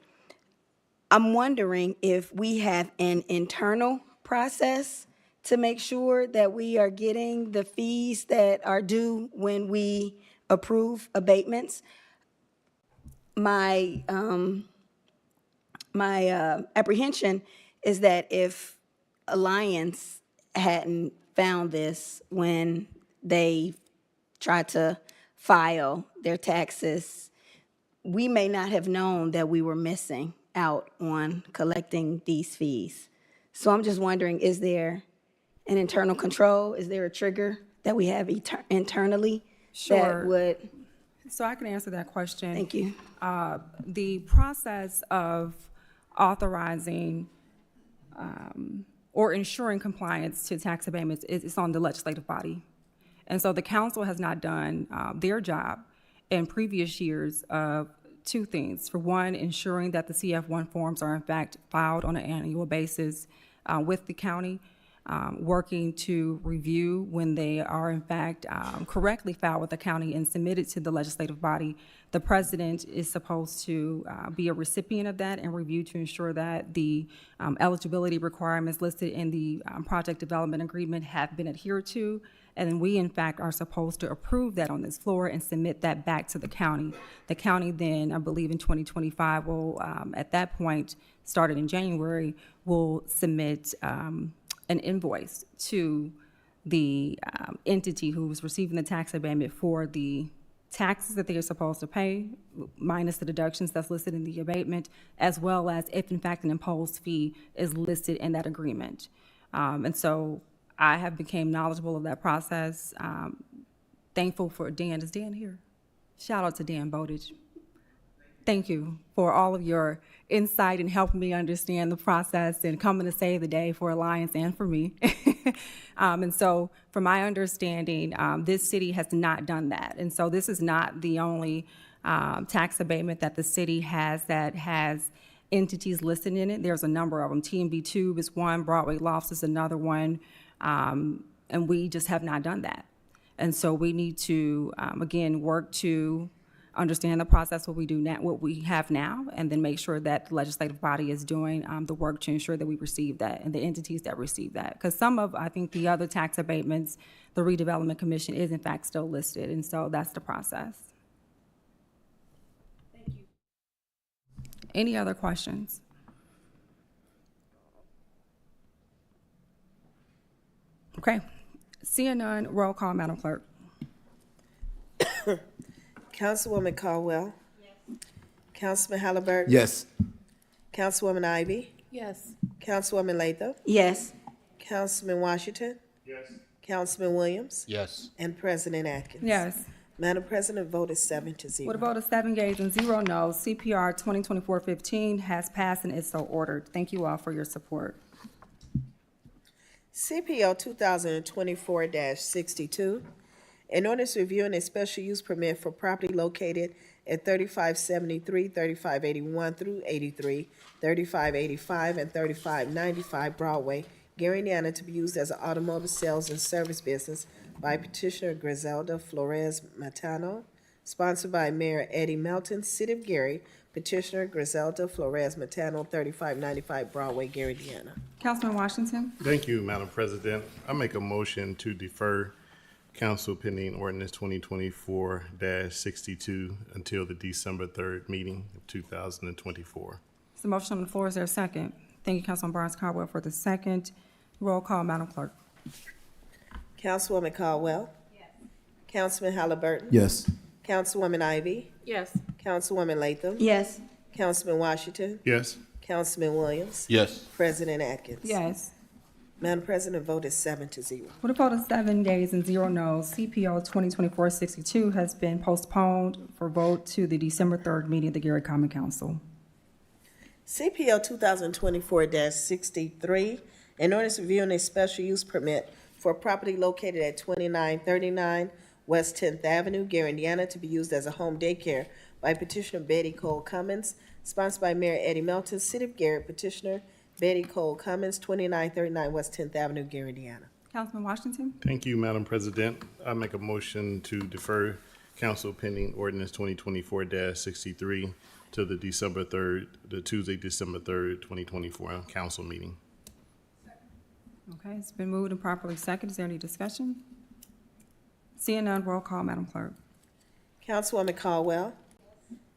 I'm wondering if we have an internal process to make sure that we are getting the fees that are due when we approve abatements. My apprehension is that if Alliance hadn't found this when they tried to file their taxes, we may not have known that we were missing out on collecting these fees. So I'm just wondering, is there an internal control? Is there a trigger that we have internally that would? So I can answer that question. Thank you. The process of authorizing or ensuring compliance to tax abatements is on the legislative body. And so the council has not done their job in previous years of two things. For one, ensuring that the CF1 forms are in fact filed on an annual basis with the county, working to review when they are in fact correctly filed with the county and submitted to the legislative body. The president is supposed to be a recipient of that and review to ensure that the eligibility requirements listed in the project development agreement have been adhered to. And then we, in fact, are supposed to approve that on this floor and submit that back to the county. The county then, I believe in 2025, will, at that point, started in January, will submit an invoice to the entity who was receiving the tax abatement for the taxes that they are supposed to pay, minus the deductions that's listed in the abatement, as well as if, in fact, an imposed fee is listed in that agreement. And so I have become knowledgeable of that process. Thankful for Dan. Is Dan here? Shout out to Dan Bowditch. Thank you for all of your insight and helping me understand the process and coming to save the day for Alliance and for me. And so from my understanding, this city has not done that. And so this is not the only tax abatement that the city has that has entities listed in it. There's a number of them. TMB Tube is one, Broadway Lofts is another one. And we just have not done that. And so we need to, again, work to understand the process, what we do now, what we have now, and then make sure that the legislative body is doing the work to ensure that we receive that and the entities that receive that. Because some of, I think, the other tax abatements, the Redevelopment Commission is in fact still listed, and so that's the process. Thank you. Any other questions? Okay. Seeing none, roll call, Madam Clerk. Councilwoman Caldwell. Yes. Councilman Halliburton. Yes. Councilwoman Ivy. Yes. Councilwoman Latham. Yes. Councilman Washington. Yes. Councilman Williams. Yes. And President Atkins. Yes. Madam President, vote is 7-0. With a vote of 7 yeas and 0 no's, CPR 2024-15 has passed and is so ordered. Thank you all for your support. CPL 2024-62, an ordinance reviewing a special use permit for property located at 3573, 3581 through 83, 3585, and 3595 Broadway, Gary, Indiana, to be used as an automotive sales and service business by petitioner Griselda Flores Matano, sponsored by Mayor Eddie Melton, City of Gary, petitioner Griselda Flores Matano, 3595 Broadway, Gary, Indiana. Councilman Washington. Thank you, Madam President. I make a motion to defer council pending ordinance 2024-62 until the December 3rd meeting of 2024. The motion on the floor, is there a second? Thank you, Councilman Barnes Caldwell, for the second. Roll call, Madam Clerk. Councilwoman Caldwell. Yes. Councilman Halliburton. Yes. Councilwoman Ivy. Yes. Councilwoman Latham. Yes. Councilman Washington. Yes. Councilman Williams. Yes. President Atkins. Yes. Madam President, vote is 7-0. With a vote of 7 yeas and 0 no's, CPO 2024-62 has been postponed for vote to the December 3rd meeting of the Gary Common Council. CPL 2024-63, an ordinance reviewing a special use permit for property located at 2939 West 10th Avenue, Gary, Indiana, to be used as a home daycare by petitioner Betty Cole Cummins, sponsored by Mayor Eddie Melton, City of Gary, petitioner Betty Cole Cummins, 2939 West 10th Avenue, Gary, Indiana. Councilman Washington? Thank you, Madam President. I make a motion to defer council pending ordinance 2024-63 to the Tuesday, December 3rd, 2024 council meeting. Okay, it's been moved and properly seconded. Is there any discussion? Seeing none, roll call, Madam Clerk. Councilwoman Caldwell.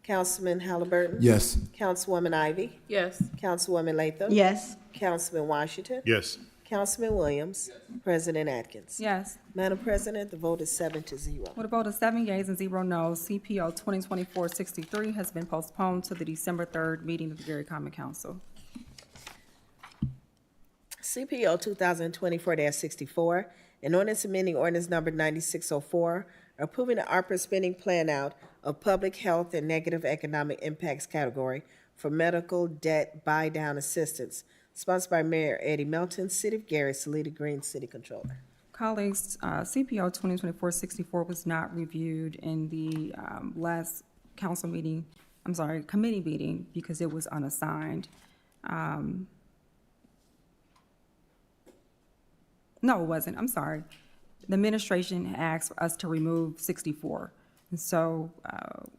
Councilman Halliburton. Yes. Councilwoman Ivy. Yes. Councilwoman Latham. Yes. Councilman Washington. Yes. Councilman Williams. President Atkins. Yes. Madam President, the vote is 7-0. With a vote of 7 yeas and 0 noes, CPO 2024-63 has been postponed to the December 3rd meeting of the Gary Common Council. CPO 2024-64, an ordinance amending ordinance number 9604, approving the ARPA spending plan out of public health and negative economic impacts category for medical debt buy-down assistance, sponsored by Mayor Eddie Melton, City of Gary, Salida Green, City Controller. Colleagues, CPO 2024-64 was not reviewed in the last council meeting, committee meeting, because it was unassigned. No, it wasn't. I'm sorry. The administration asked us to remove 64. And so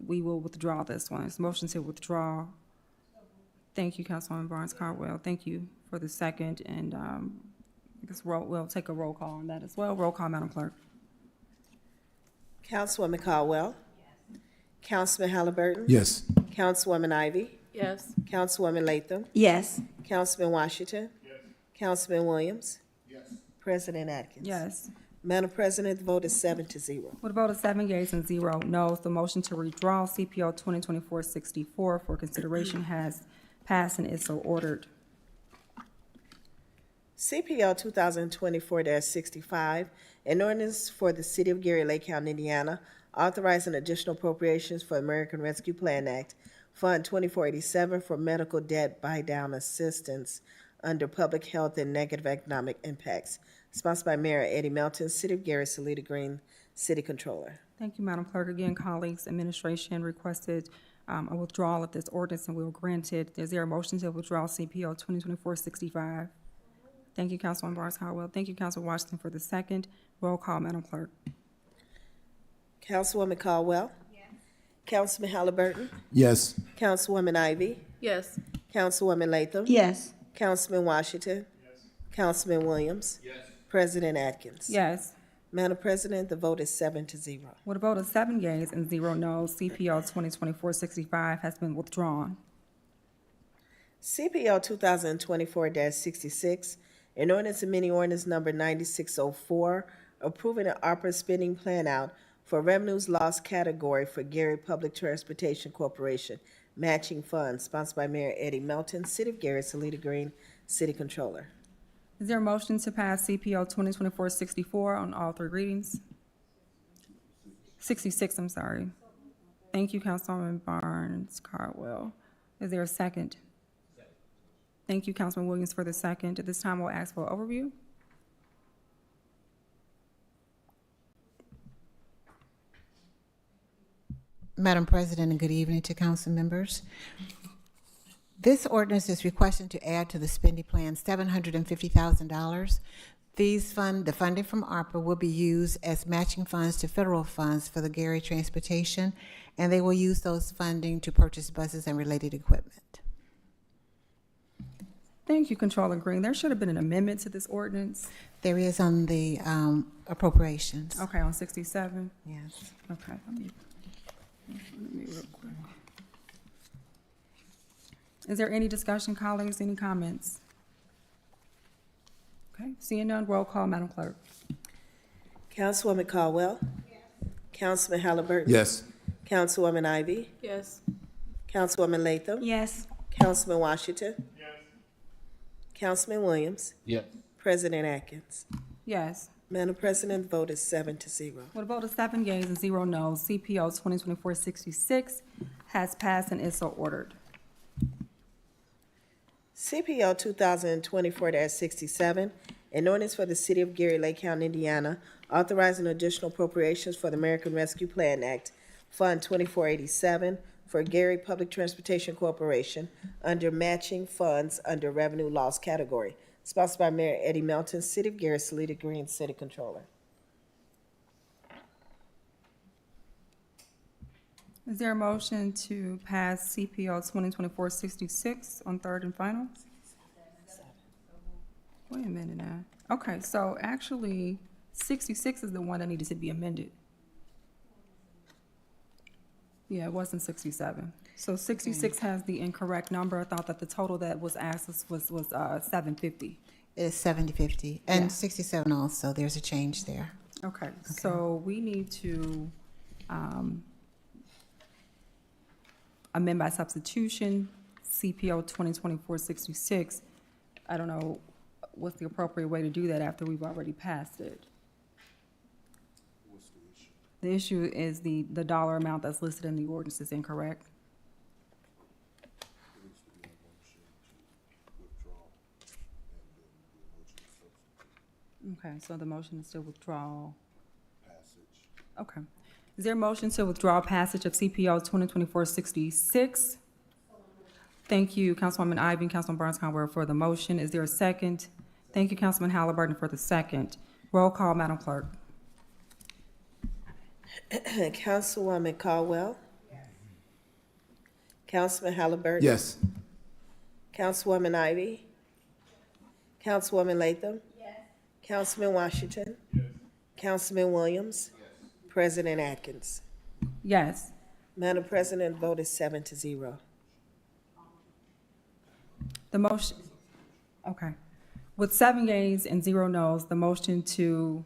we will withdraw this one. It's a motion to withdraw. Thank you, Councilwoman Barnes Caldwell. Thank you for the second. And I guess we'll take a roll call on that as well. Roll call, Madam Clerk. Councilwoman Caldwell. Councilman Halliburton. Yes. Councilwoman Ivy. Yes. Councilwoman Latham. Yes. Councilman Washington. Councilman Williams. President Atkins. Yes. Madam President, the vote is 7-0. With a vote of 7 yeas and 0 noes, the motion to withdraw CPO 2024-64 for consideration has passed and is so ordered. CPL 2024-65, an ordinance for the City of Gary, Lake County, Indiana, authorizing additional appropriations for American Rescue Plan Act, Fund 2487 for medical debt buy-down assistance under public health and negative economic impacts, sponsored by Mayor Eddie Melton, City of Gary, Salida Green, City Controller. Thank you, Madam Clerk. Again, colleagues, administration requested a withdrawal of this ordinance, and we will grant it. Is there a motion to withdraw CPO 2024-65? Thank you, Councilwoman Barnes Caldwell. Thank you, Councilman Washington, for the second. Roll call, Madam Clerk. Councilwoman Caldwell. Yes. Councilman Halliburton. Yes. Councilwoman Ivy. Yes. Councilwoman Latham. Yes. Councilman Washington. Yes. Councilman Williams. Yes. President Atkins. Yes. Madam President, the vote is 7-0. With a vote of 7 yeas and 0 noes, CPL 2024-65 has been withdrawn. CPL 2024-66, an ordinance amending ordinance number 9604, approving an ARPA spending plan out for revenues lost category for Gary Public Transportation Corporation, matching funds, sponsored by Mayor Eddie Melton, City of Gary, Salida Green, City Controller. Is there a motion to pass CPL 2024-64 on all 3 readings? 66, I'm sorry. Thank you, Councilwoman Barnes Caldwell. Is there a second? Thank you, Councilman Williams, for the second. At this time, we'll ask for an overview. Madam President, and good evening to council members. This ordinance is requesting to add to the spending plan $750,000. The funding from ARPA will be used as matching funds to federal funds for the Gary Transportation, and they will use those funding to purchase buses and related equipment. Thank you, Controller Green. There should have been an amendment to this ordinance. There is on the appropriations. Okay, on 67? Yes. Okay, let me real quick. Is there any discussion, colleagues, any comments? Okay, seeing none, roll call, Madam Clerk. Councilwoman Caldwell. Yes. Councilman Halliburton. Yes. Councilwoman Ivy. Yes. Councilwoman Latham. Yes. Councilman Washington. Yes. Councilman Williams. Yes. President Atkins. Yes. Madam President, the vote is 7-0. With a vote of 7 yeas and 0 noes, CPO 2024-66 has passed and is so ordered. CPL 2024-67, an ordinance for the City of Gary, Lake County, Indiana, authorizing additional appropriations for the American Rescue Plan Act, Fund 2487, for Gary Public Transportation Corporation under matching funds under revenue loss category. Sponsored by Mayor Eddie Melton, City of Gary, Salida Green, City Controller. Is there a motion to pass CPO 2024-66 on third and final? Wait a minute now. Okay, so actually, 66 is the one that needed to be amended. Yeah, it wasn't 67. So 66 has the incorrect number. I thought that the total that was asked was 750. It is 70/50, and Yeah. 67 also, there's a change there. Okay, so we need to amend by substitution, CPO 2024-66. I don't know what's the appropriate way to do that after we've already passed it. The issue is the dollar amount that's listed in the ordinance is incorrect. Okay, so the motion is to withdraw. Okay. Is there a motion to withdraw passage of CPO 2024-66? Thank you, Councilwoman Ivy and Councilman Barnes-Conwell for the motion. Is there a second? Thank you, Councilman Halliburton for the second. Roll call, Madam Clerk. Councilwoman Caldwell. Councilman Halliburton. Yes. Councilwoman Ivy. Councilwoman Latham. Councilman Washington. Councilman Williams. President Atkins. Yes. Madam President, vote is 7-0. The motion, okay. With 7 yeas and 0 noes, the motion to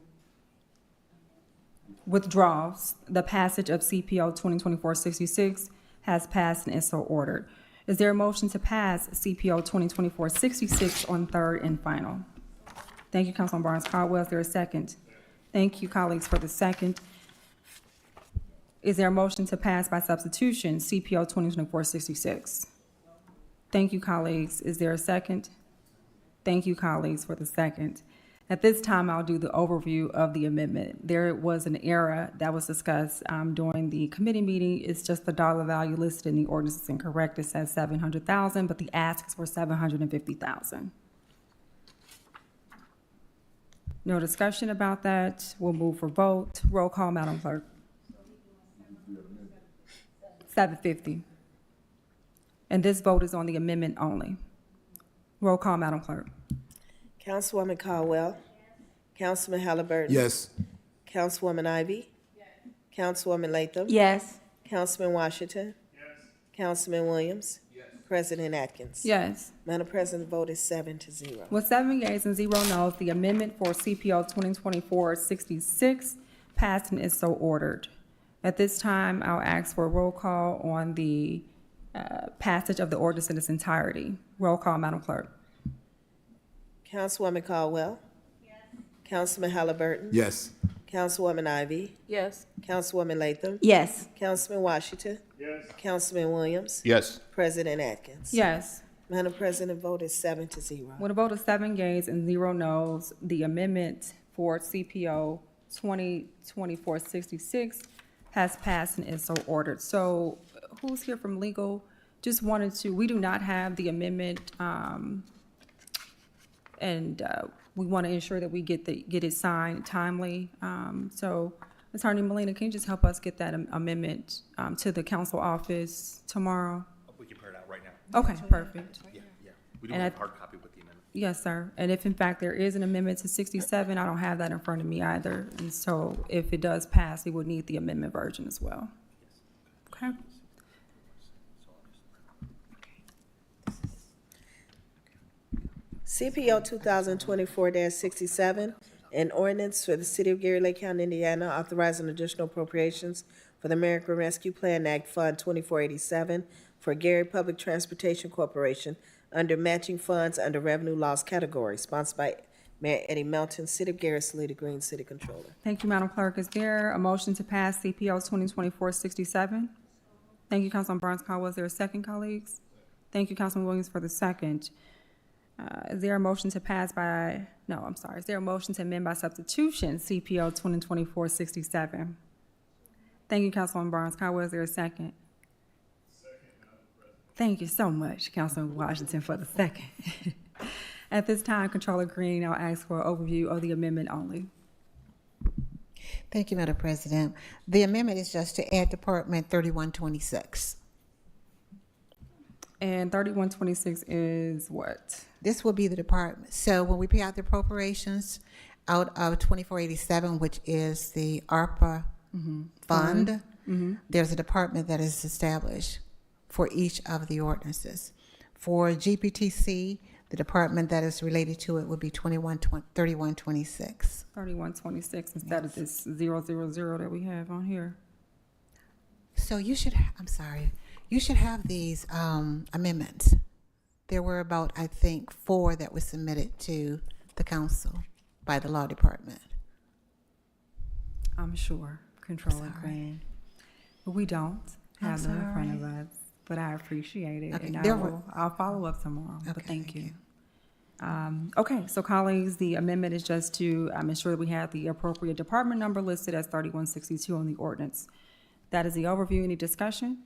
withdraw the passage of CPO 2024-66 has passed and is so ordered. Is there a motion to pass CPO 2024-66 on third and final? Thank you, Councilman Barnes-Caldwell. Is there a second? Thank you, colleagues, for the second. Is there a motion to pass by substitution CPO 2024-66? Thank you, colleagues. Is there a second? Thank you, colleagues, for the second. At this time, I'll do the overview of the amendment. There was an error that was discussed during the committee meeting. It's just the dollar value listed in the ordinance is incorrect. It says 700,000, but the asks were 750,000. No discussion about that. We'll move for vote. Roll call, Madam Clerk. 750. And this vote is on the amendment only. Roll call, Madam Clerk. Councilwoman Caldwell. Councilman Halliburton. Yes. Councilwoman Ivy. Councilwoman Latham. Yes. Councilman Washington. Councilman Williams. President Atkins. Yes. Madam President, the vote is 7-0. With 7 yeas and 0 noes, the amendment for CPO 2024-66 passed and is so ordered. At this time, I'll ask for a roll call on the passage of the ordinance in its entirety. Roll call, Madam Clerk. Councilwoman Caldwell. Councilman Halliburton. Yes. Councilwoman Ivy. Yes. Councilwoman Latham. Yes. Councilman Washington. Councilman Williams. Yes. President Atkins. Yes. Madam President, vote is 7-0. With a vote of 7 yeas and 0 noes, the amendment for CPO 2024-66 has passed and is so ordered. So who's here from legal? Just wanted to, we do not have the amendment, and we want to ensure that we get it signed timely. So Attorney Molina, can you just help us get that amendment to the council office tomorrow? We can print it out right now. Okay, perfect. Yeah. We don't And have I- a hard copy with the amendment. Yes, sir. And if in fact there is an amendment to 67, I don't have that in front of me either. And so if it does pass, we would need the amendment version as well. Okay. CPO 2024-67, an ordinance for the City of Gary Lake County, Indiana, authorizing additional appropriations for the American Rescue Plan Act Fund 2487 for Gary Public Transportation Corporation under matching funds under revenue loss category, sponsored by Mayor Eddie Melton, City of Gary, Salida Green, City Controller. Thank you, Madam Clerk. Is there a motion to pass CPO 2024-67? Thank you, Councilman Barnes-Caldwell. Is there a second, colleagues? Thank you, Councilman Williams, for the second. Is there a motion to pass by, no, I'm sorry, is there a motion to amend by substitution CPO 2024-67? Thank you, Councilwoman Barnes Caldwell. Is there a second? Thank you so much, Councilman Washington, for the second. At this time, Controller Green, I'll ask for an overview of the amendment only. Thank you, Madam President. The amendment is just to add Department 3126. And 3126 is what? This will be the department. So when we pay out the appropriations out of 2487, which is the ARPA fund, there's a department that is established for each of the ordinances. For GPTC, the department that is related to it would be 3126. 3126 instead of this 000 that we have on here. So you should, I'm sorry, you should have these amendments. There were about, I think, 4 that were submitted to the council by the law department. I'm sure, Controller Green. But we don't have them in front of us, but I appreciate it. Okay, And I'll follow up tomorrow, but thank you. Okay, so colleagues, the amendment is just to ensure that we have the appropriate department number listed as 3162 on the ordinance. That is the overview. Any discussion?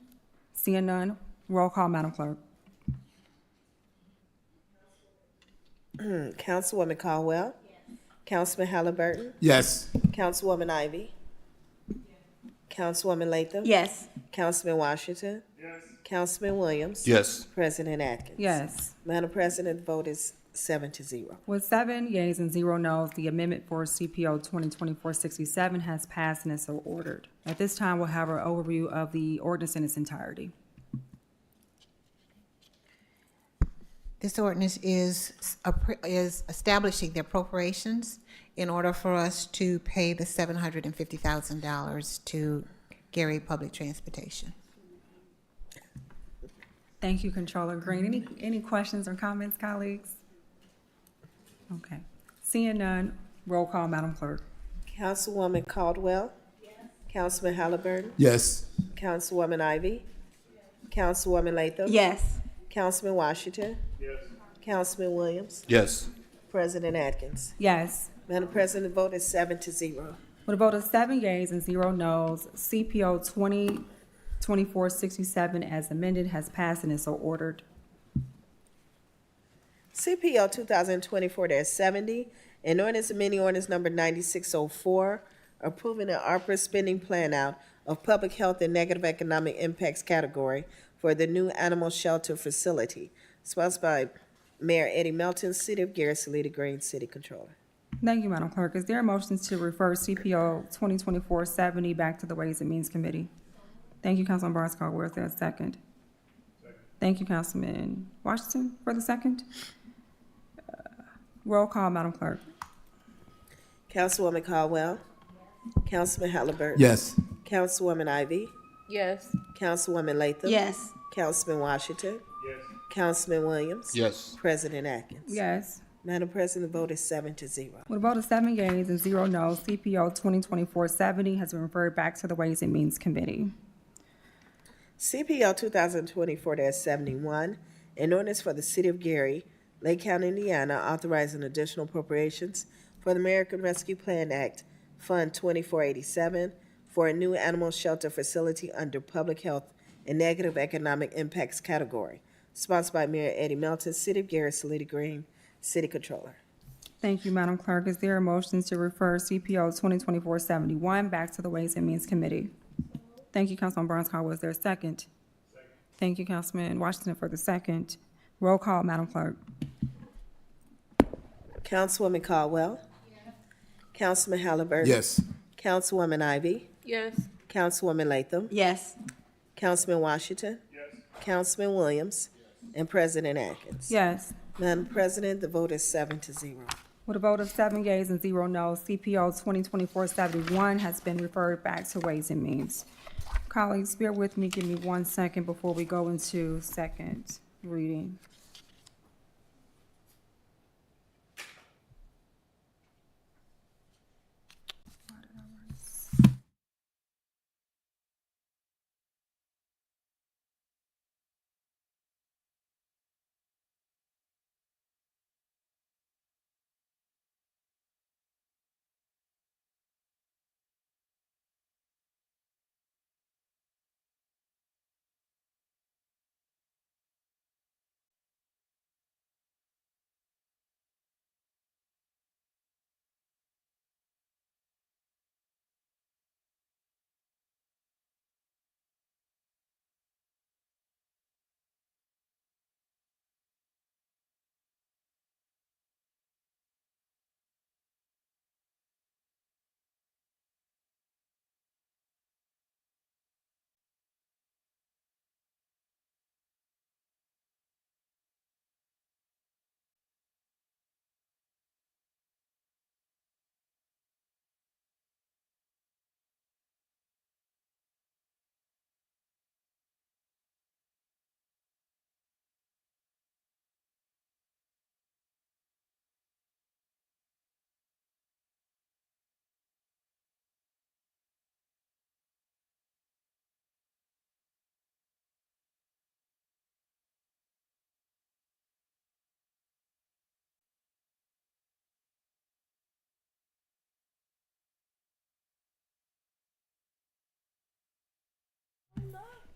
Seeing none, roll call, Madam Clerk. Councilwoman Caldwell. Councilman Halliburton. Yes. Councilwoman Ivy. Councilwoman Latham. Yes. Councilman Washington. Yes. Councilman Williams. Yes. President Atkins. Yes. Madam President, the vote is 7-0. With 7 yeas and 0 noes, the amendment for CPO 2024-67 has passed and is so ordered. At this time, we'll have our overview of the ordinance in its entirety. This ordinance is establishing the appropriations in order for us to pay the $750,000 to Gary Public Transportation. Thank you, Controller Green. Any questions or comments, colleagues? Okay. Seeing none, roll call, Madam Clerk. Councilwoman Caldwell. Yes. Councilman Halliburton. Yes. Councilwoman Ivy. Councilwoman Latham. Yes. Councilman Washington. Yes. Councilman Williams. Yes. President Atkins. Yes. Madam President, the vote is 7-0. With a vote of 7 yeas and 0 noes, CPO 2024-67 as amended has passed and is so ordered. CPO 2024-70, an ordinance amending ordinance number 9604, approving an ARPA spending plan out of public health and negative economic impacts category for the new animal shelter facility, sponsored by Mayor Eddie Melton, City of Gary, Salida Green, City Controller. Thank you, Madam Clerk. Is there a motion to refer CPO 2024-70 back to the Ways and Means Committee? Thank you, Councilman Barnes Caldwell. Is there a second? Thank you, Councilman Washington, for the second. Roll call, Madam Clerk. Councilwoman Caldwell. Councilman Halliburton. Yes. Councilwoman Ivy. Yes. Councilwoman Latham. Yes. Councilman Washington. Yes. Councilman Williams. Yes. President Atkins. Yes. Madam President, the vote is 7-0. With a vote of 7 yeas and 0 noes, CPO 2024-70 has been referred back to the Ways and Means Committee. CPL 2024-71, an ordinance for the City of Gary, Lake County, Indiana, authorizing additional appropriations for the American Rescue Plan Act, Fund 2487, for a new animal shelter facility under Public Health and Negative Economic Impacts category, sponsored by Mayor Eddie Melton, City of Gary, Salida Green, City Controller. Thank you, Madam Clerk. Is there a motion to refer CPO 2024-71 back to the Ways and Means Committee? Thank you, Councilman Barnes Caldwell. Is there a second? Thank you, Councilman Washington, for the second. Roll call, Madam Clerk. Councilwoman Caldwell. Yes. Councilman Halliburton. Yes. Councilwoman Ivy. Yes. Councilwoman Latham. Yes. Councilman Washington. Yes. Councilman Williams. And President Atkins. Yes. Madam President, the vote is 7-0. With a vote of 7 yeas and 0 noes, CPO 2024-71 has been referred back to Ways and Means. Colleagues, bear with me. Give me 1 second before we go into second reading.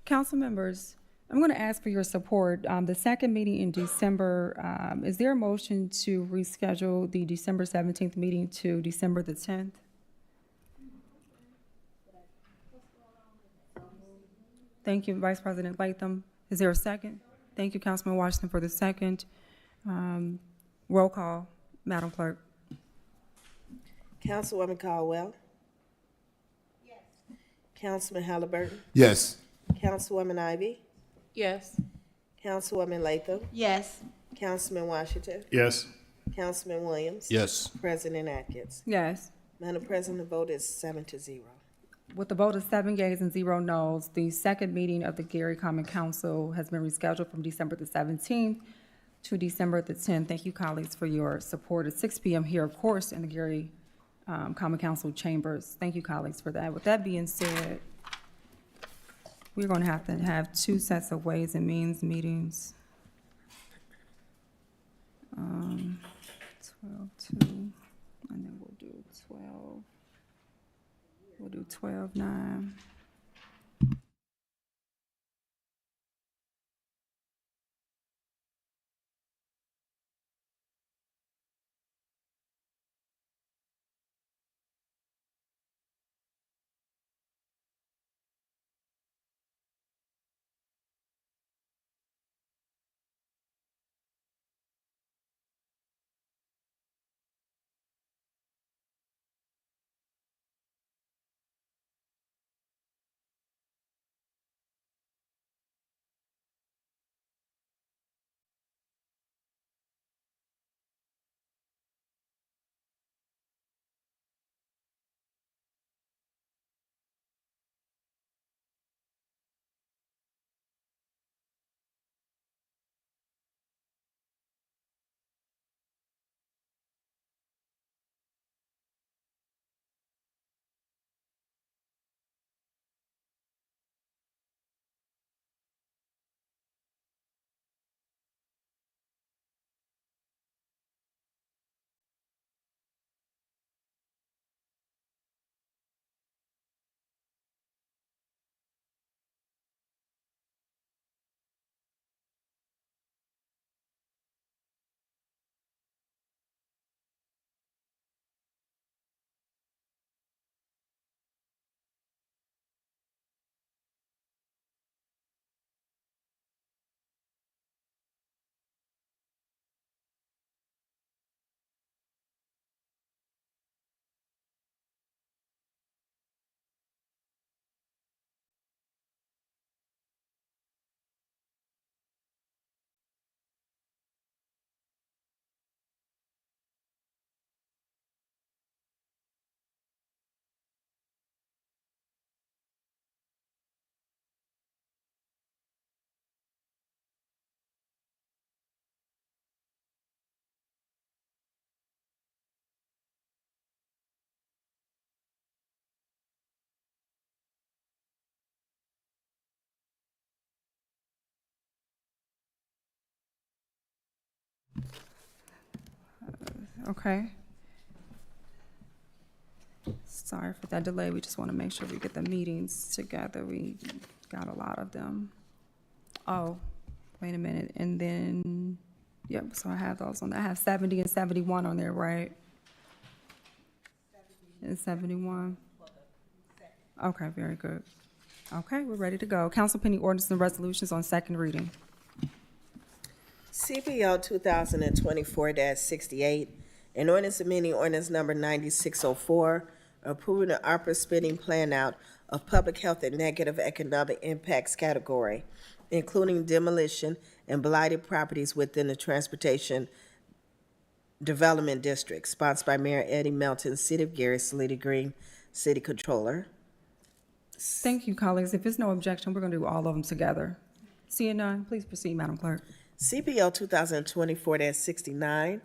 Council members, I'm going to ask for your support. The second meeting in December, is there a motion to reschedule the December 17th meeting to December the 10th? Thank you, Vice President Latham. Is there a second? Thank you, Councilman Washington, for the second. Roll call, Madam Clerk. Councilwoman Caldwell. Yes. Councilman Halliburton. Yes. Councilwoman Ivy. Yes. Councilwoman Latham. Yes. Councilman Washington. Yes. Councilman Williams. Yes. President Atkins. Yes. Madam President, the vote is 7-0. With the vote of 7 yeas and 0 noes, the second meeting of the Gary Common Council has been rescheduled from December the 17th to December the 10th. Thank you, colleagues, for your support at 6 p.m. here, of course, in the Gary Common Council chambers. Thank you, colleagues, for that. With that being said, we're going to have 2 sets of Ways and Means meetings. 12-2, and then we'll do 12. We'll do 12-9. Okay. Sorry for that delay. We just want to make sure we get the meetings together. We got a lot of them. Oh, wait a minute. And then, yep, so I have those on there. I have 70 and 71 on there, right? And 71. Okay, very good. Okay, we're ready to go. Council pending ordinances and resolutions on second reading. CPL 2024-68, an ordinance amending ordinance number 9604, approving the ARPA spending plan out of public health and negative economic impacts category, including demolition and blighted properties within the Transportation Development District, sponsored by Mayor Eddie Melton, City of Gary, Salida Green, City Controller. Thank you, colleagues. If there's no objection, we're going to do all of them together. Seeing none, please proceed, Madam Clerk. CPL 2024-69,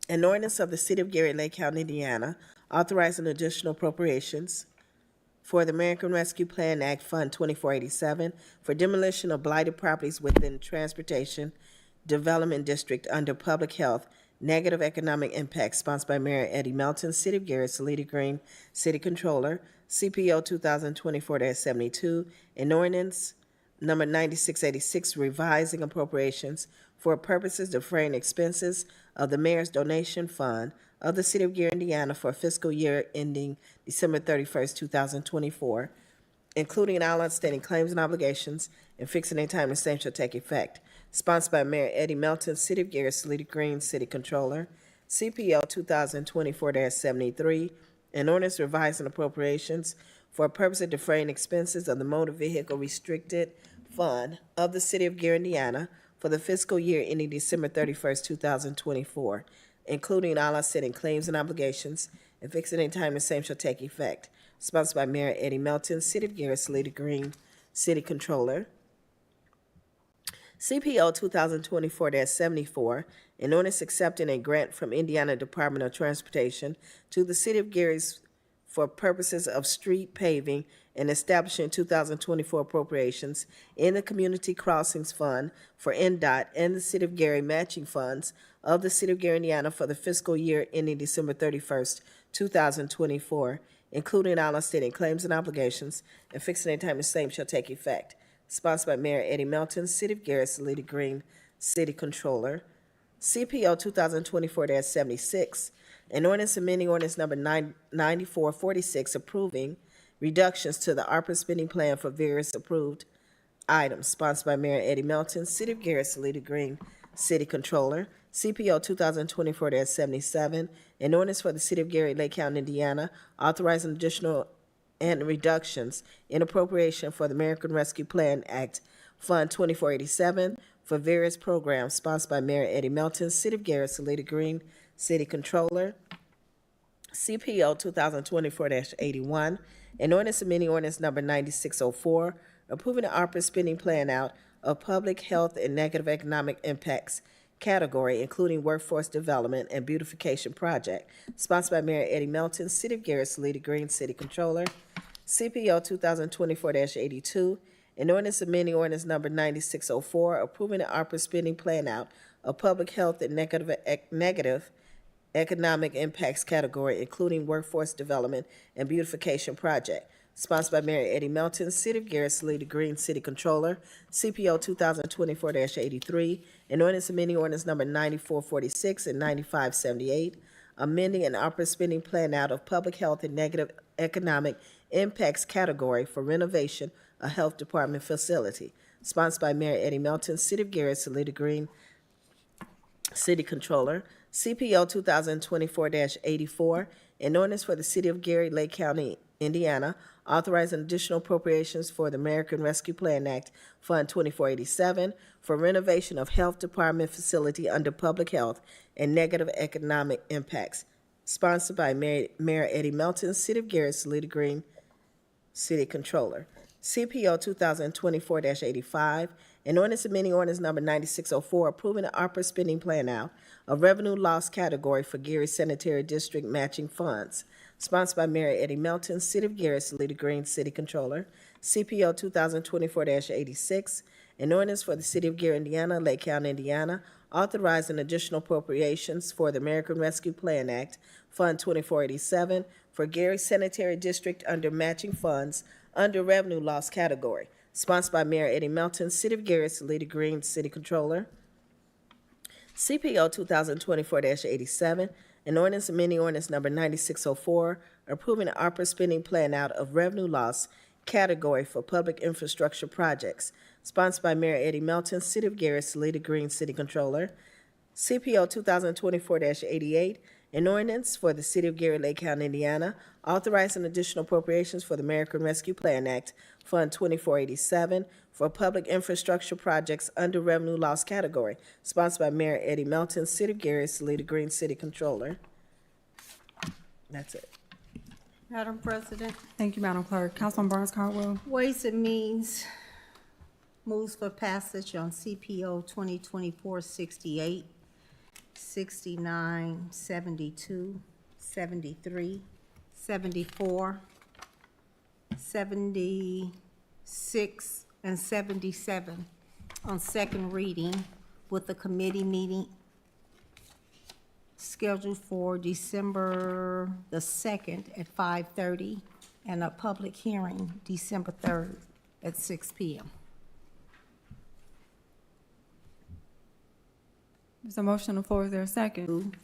an ordinance of the City of Gary, Lake County, Indiana, authorizing additional appropriations for the American Rescue Plan Act Fund 2487 for demolition of blighted properties within Transportation Development District under Public Health negative economic impact, sponsored by Mayor Eddie Melton, City of Garrett, Salida Green, City Controller, CPO 2024-72, an ordinance number 9686, revising appropriations for purposes defraying expenses of the Mayor's Donation Fund of the City of Gary, Indiana for fiscal year ending December 31st, 2024, including all outstanding claims and obligations, and fixing a time the same shall take effect. Sponsored by Mayor Eddie Melton, City of Garrett, Salida Green, City Controller, CPL 2024-73, an ordinance revising appropriations for purpose of defraying expenses of the Motor Vehicle Restricted Fund of the City of Gary, Indiana for the fiscal year ending December 31st, 2024, including all outstanding claims and obligations, and fixing a time the same shall take effect. Sponsored by Mayor Eddie Melton, City of Garrett, Salida Green, City Controller. CPO 2024-74, an ordinance accepting a grant from Indiana Department of Transportation to the City of Gary for purposes of street paving and establishing 2024 appropriations in the Community Crossings Fund for NDOT and the City of Gary matching funds of the City of Gary, Indiana for the fiscal year ending December 31st, 2024, including all outstanding claims and obligations, and fixing a time the same shall take effect. Sponsored by Mayor Eddie Melton, City of Garrett, Salida Green, City Controller. CPO 2024-76, an ordinance amending ordinance number 9446, approving reductions to the ARPA spending plan for various approved items. Sponsored by Mayor Eddie Melton, City of Garrett, Salida Green, City Controller. CPO 2024-77, an ordinance for the City of Gary, Lake County, Indiana, authorizing additional and reductions in appropriation for the American Rescue Plan Act, Fund 2487, for various programs, sponsored by Mayor Eddie Melton, City of Garrett, Salida Green, City Controller. CPO 2024-81, an ordinance amending ordinance number 9604, approving the ARPA spending plan out of public health and negative economic impacts category, including workforce development and beautification project, sponsored by Mayor Eddie Melton, City of Garrett, Salida Green, City Controller. CPO 2024-82, an ordinance amending ordinance number 9604, approving the ARPA spending plan out of public health and negative economic impacts category, including workforce development and beautification project, sponsored by Mayor Eddie Melton, City of Garrett, Salida Green, City Controller. CPO 2024-83, an ordinance amending ordinance number 9446 and 9578, amending an ARPA spending plan out of public health and negative economic impacts category for renovation of health department facility, sponsored by Mayor Eddie Melton, City of Garrett, Salida Green, City Controller. CPO 2024-84, an ordinance for the City of Gary, Lake County, Indiana, authorizing additional appropriations for the American Rescue Plan Act, Fund 2487, for renovation of health department facility under public health and negative economic impacts, sponsored by Mayor Eddie Melton, City of Garrett, Salida Green, City Controller. CPO 2024-85, an ordinance amending ordinance number 9604, approving the ARPA spending plan out of revenue loss category for Gary Sanitary District matching funds, sponsored by Mayor Eddie Melton, City of Garrett, Salida Green, City Controller. CPO 2024-86, an ordinance for the City of Gary, Indiana, Lake County, Indiana, authorizing additional appropriations for the American Rescue Plan Act, Fund 2487, for Gary Sanitary District under matching funds under revenue loss category, sponsored by Mayor Eddie Melton, City of Garrett, Salida Green, City Controller. CPO 2024-87, an ordinance amending ordinance number 9604, approving the ARPA spending plan out of revenue loss category for public infrastructure projects, sponsored by Mayor Eddie Melton, City of Garrett, Salida Green, City Controller. CPO 2024-88, an ordinance for the City of Gary, Lake County, Indiana, authorizing additional appropriations for the American Rescue Plan Act, Fund 2487, for public infrastructure projects under revenue loss category, sponsored by Mayor Eddie Melton, City of Gary, Salida Green, City Controller. That's it. Madam President, Thank you, Madam Clerk. Councilman Barnes Caldwell. Ways and Means moves for passage on CPO 2024-68, 69, 72, 73, 74, 76, and 77 on second reading with the committee meeting scheduled for December the 2nd at 5:30, and a public hearing December 3rd at 6 p.m. There's a motion on the floor. Is there a second?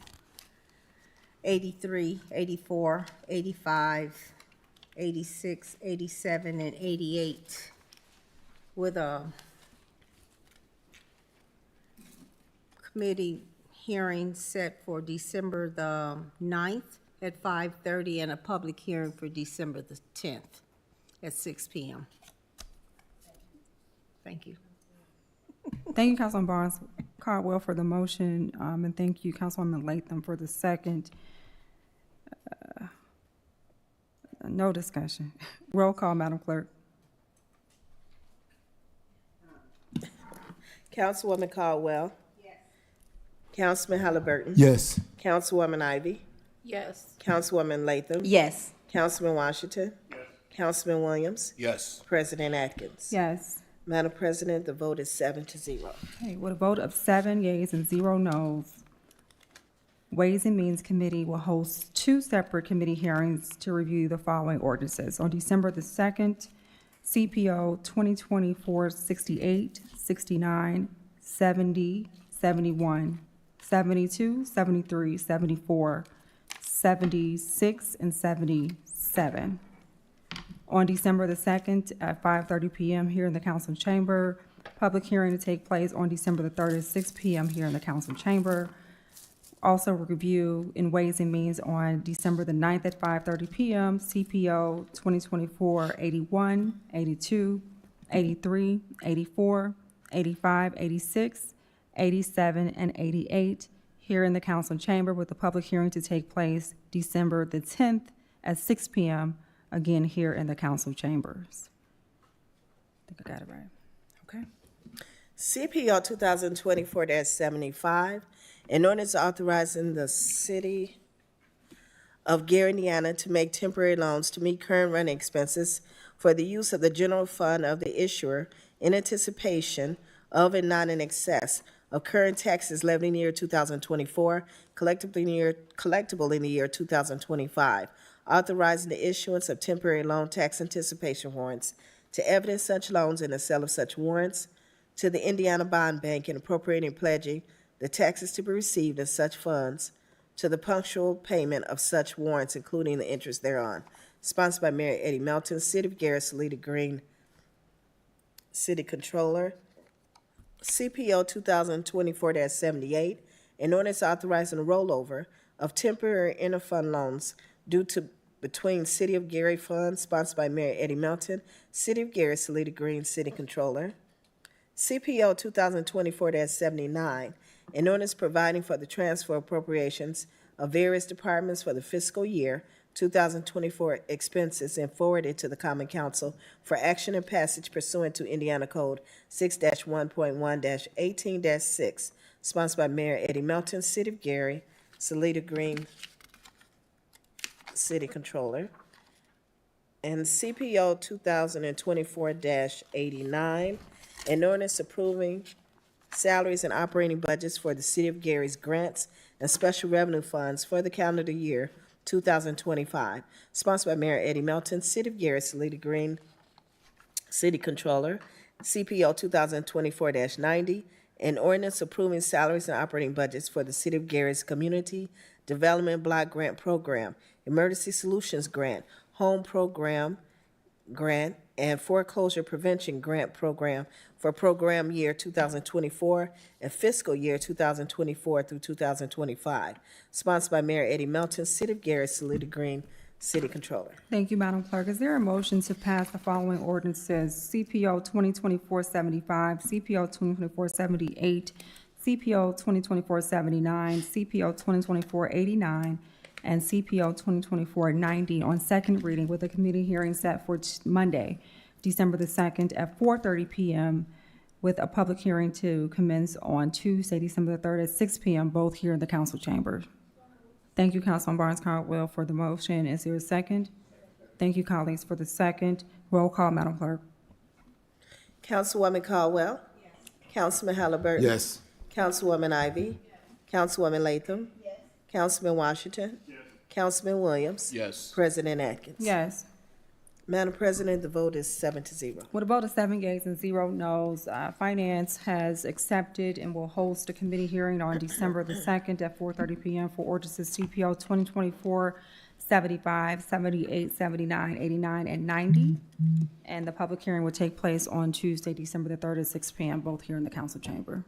83, 84, 85, 86, 87, and 88, with a committee hearing set for December the 9th at 5:30, and a public hearing for December the 10th at 6 p.m. Thank you. Thank you, Councilman Barnes Caldwell, for the motion, and thank you, Councilwoman Latham, for the second. No discussion. Roll call, Madam Clerk. Councilwoman Caldwell. Yes. Councilman Halliburton. Yes. Councilwoman Ivy. Yes. Councilwoman Latham. Yes. Councilman Washington. Yes. Councilman Williams. Yes. President Atkins. Yes. Madam President, the vote is 7-0. Okay, with a vote of 7 yeas and 0 noes, Ways and Means Committee will host 2 separate committee hearings to review the following ordinances. On December the 2nd, CPO 2024-68, 69, 70, 71, 72, 73, 74, 76, and 77. On December the 2nd at 5:30 p.m. here in the council chamber. Public hearing to take place on December the 3rd at 6 p.m. here in the council chamber. Also review in Ways and Means on December the 9th at 5:30 p.m. CPO 2024-81, 82, 83, 84, 85, 86, 87, and 88 here in the council chamber, with the public hearing to take place December the 10th at 6 p.m. again here in the council chambers. I think I got it right. Okay. CPO 2024-75, an ordinance authorizing the city of Gary, Indiana to make temporary loans to meet current running expenses for the use of the general fund of the issuer in anticipation of and not in excess of current taxes levied in the year 2024, collectible in the year 2025, authorizing the issuance of temporary loan tax anticipation warrants, to evidence such loans and the sale of such warrants to the Indiana Bond Bank, and appropriating and pledging the taxes to be received in such funds to the punctual payment of such warrants, including the interest thereon. Sponsored by Mayor Eddie Melton, City of Gary, Salida Green, City Controller. CPO 2024-78, an ordinance authorizing a rollover of temporary interfund loans due to between City of Gary funds, sponsored by Mayor Eddie Melton, City of Gary, Salida Green, City Controller. CPO 2024-79, an ordinance providing for the transfer appropriations of various departments for the fiscal year 2024 expenses and forwarded to the Common Council for action and passage pursuant to Indiana Code 6-1.1-18-6, sponsored by Mayor Eddie Melton, City of Gary, Salida Green, City Controller. And CPO 2024-89, an ordinance approving salaries and operating budgets for the City of Gary's grants and special revenue funds for the calendar year 2025, sponsored by Mayor Eddie Melton, City of Gary, Salida Green, City Controller. CPO 2024-90, an ordinance approving salaries and operating budgets for the City of Gary's Community Development Block Grant Program, Emergency Solutions Grant, Home Program Grant, and Foreclosure Prevention Grant Program for program year 2024 and fiscal year 2024 through 2025. Sponsored by Mayor Eddie Melton, City of Gary, Salida Green, City Controller. Thank you, Madam Clerk. Is there a motion to pass the following ordinances? CPO 2024-75, CPO 2024-78, CPO 2024-79, CPO 2024-89, and CPO 2024-90 on second reading, with a committee hearing set for Monday, December the 2nd at 4:30 p.m., with a public hearing to commence on Tuesday, December the 3rd at 6 p.m., both here in the council chamber. Thank you, Councilman Barnes Caldwell, for the motion. Is there a second? Thank you, colleagues, for the second. Roll call, Madam Clerk. Councilwoman Caldwell. Yes. Councilman Halliburton. Yes. Councilwoman Ivy. Yes. Councilwoman Latham. Yes. Councilman Washington. Councilman Williams. Yes. President Atkins. Yes. Madam President, the vote is 7-0. With a vote of 7 yeas and 0 noes, Finance has accepted and will host a committee hearing on December the 2nd at 4:30 p.m. for ordinances CPO 2024-75, 78, 79, 89, and 90. And the public hearing will take place on Tuesday, December the 3rd at 6 p.m., both here in the council chamber.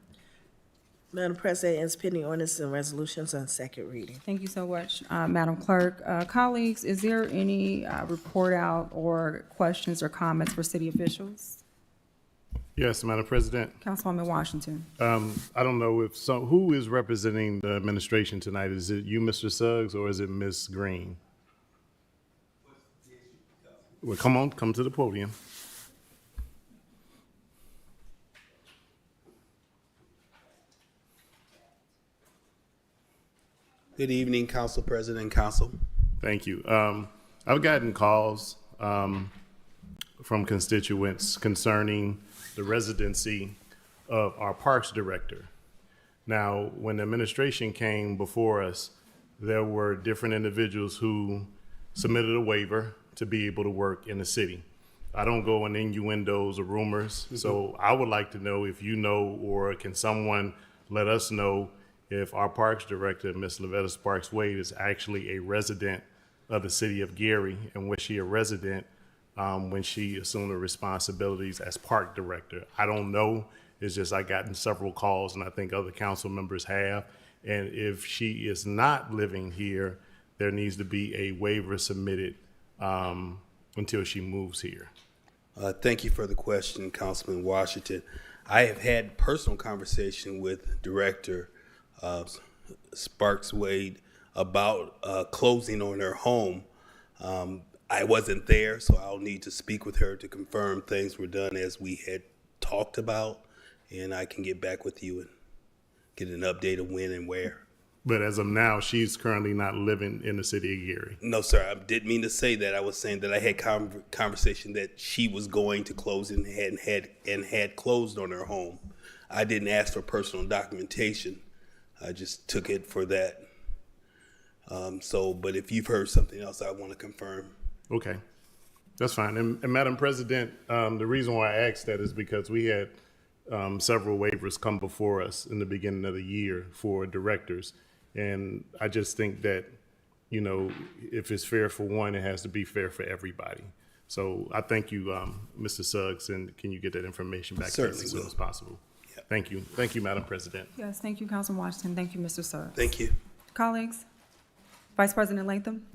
Madam President, ends pending ordinances and resolutions on second reading. Thank you so much, Madam Clerk. Colleagues, is there any report out or questions or comments for city officials? Yes, Madam President. Councilwoman Washington. I don't know if who is representing the administration tonight? Is it you, Mr. Suggs, or is it Ms. Green? Well, come to the podium. Good evening, Council President and Council. Thank you. I've gotten calls from constituents concerning the residency of our Parks Director. Now, when the administration came before us, there were different individuals who submitted a waiver to be able to work in the city. I don't go in innuendos or rumors, so I would like to know if you know, or can someone let us know if our Parks Director, Ms. Lavetta Sparks Wade, is actually a resident of the city of Gary, and was she a resident when she assumed the responsibilities as Park Director? I don't know. It's just I've gotten several calls, and I think other council members have. And if she is not living here, there needs to be a waiver submitted until she moves here. Thank you for the question, Councilman Washington. I have had personal conversation with Director Sparks Wade about closing on her home. I wasn't there, so I'll need to speak with her to confirm things were done as we had talked about, and I can get back with you and get an update of when and where. But as of now, she's currently not living in the city of Gary. No, sir, I didn't mean to say that. I was saying that I had conversation that she was going to close and had closed on her home. I didn't ask for personal documentation. I just took it for that. But if you've heard something else, I want to confirm. Okay, that's fine. And Madam President, the reason why I asked that is because we had several waivers come before us in the beginning of the year for directors. And I just think that, you know, if it's fair for one, it has to be fair for everybody. So I thank you, Mr. Suggs, and can you get that information back to us as soon as possible? Yep. Thank you. Thank you, Madam President. Yes, thank you, Councilman Washington. Thank you, Mr. Suggs. Thank you. Colleagues, Vice President Latham.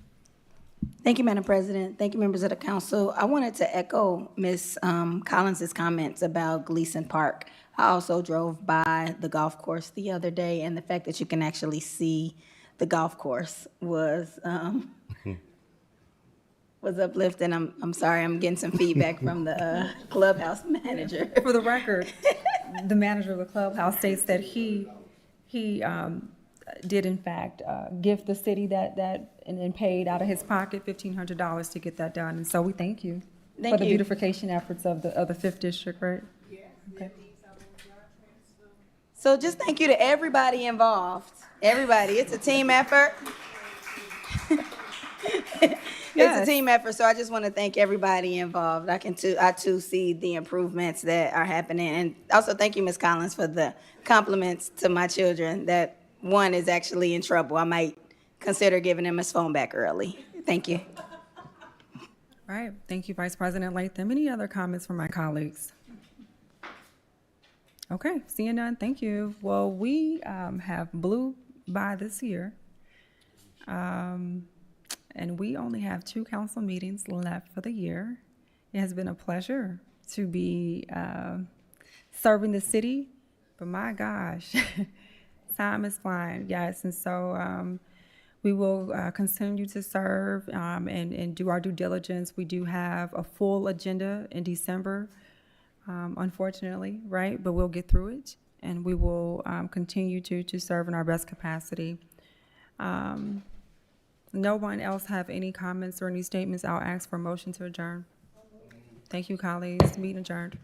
Thank you, Madam President. Thank you, members of the council. I wanted to echo Ms. Collins's comments about Gleason Park. I also drove by the golf course the other day, and the fact that you can actually see the golf course was uplifting. I'm sorry, I'm getting some feedback from the clubhouse manager. For the record, the manager of the clubhouse states that he did in fact gift the city that and then paid out of his pocket $1,500 to get that done. And so we thank you for the beautification efforts of the 5th District, right? Yeah. Okay. So just thank you to everybody involved. Everybody, it's a team effort. It's a team effort, so I just want to thank everybody involved. I too see the improvements that are happening. And also thank you, Ms. Collins, for the compliments to my children that one is actually in trouble. I might consider giving him his phone back early. Thank you. All right, thank you, Vice President Latham. Any other comments from my colleagues? Okay, seeing none, thank you. Well, we have blew by this year. And we only have 2 council meetings left for the year. It has been a pleasure to be serving the city, but my gosh, time is flying, yes. And so we will continue to serve and do our due diligence. We do have a full agenda in December, unfortunately, right? But we'll get through it, and we will continue to serve in our best capacity. No one else have any comments or any statements? I'll ask for a motion to adjourn. Thank you, colleagues. Meeting adjourned.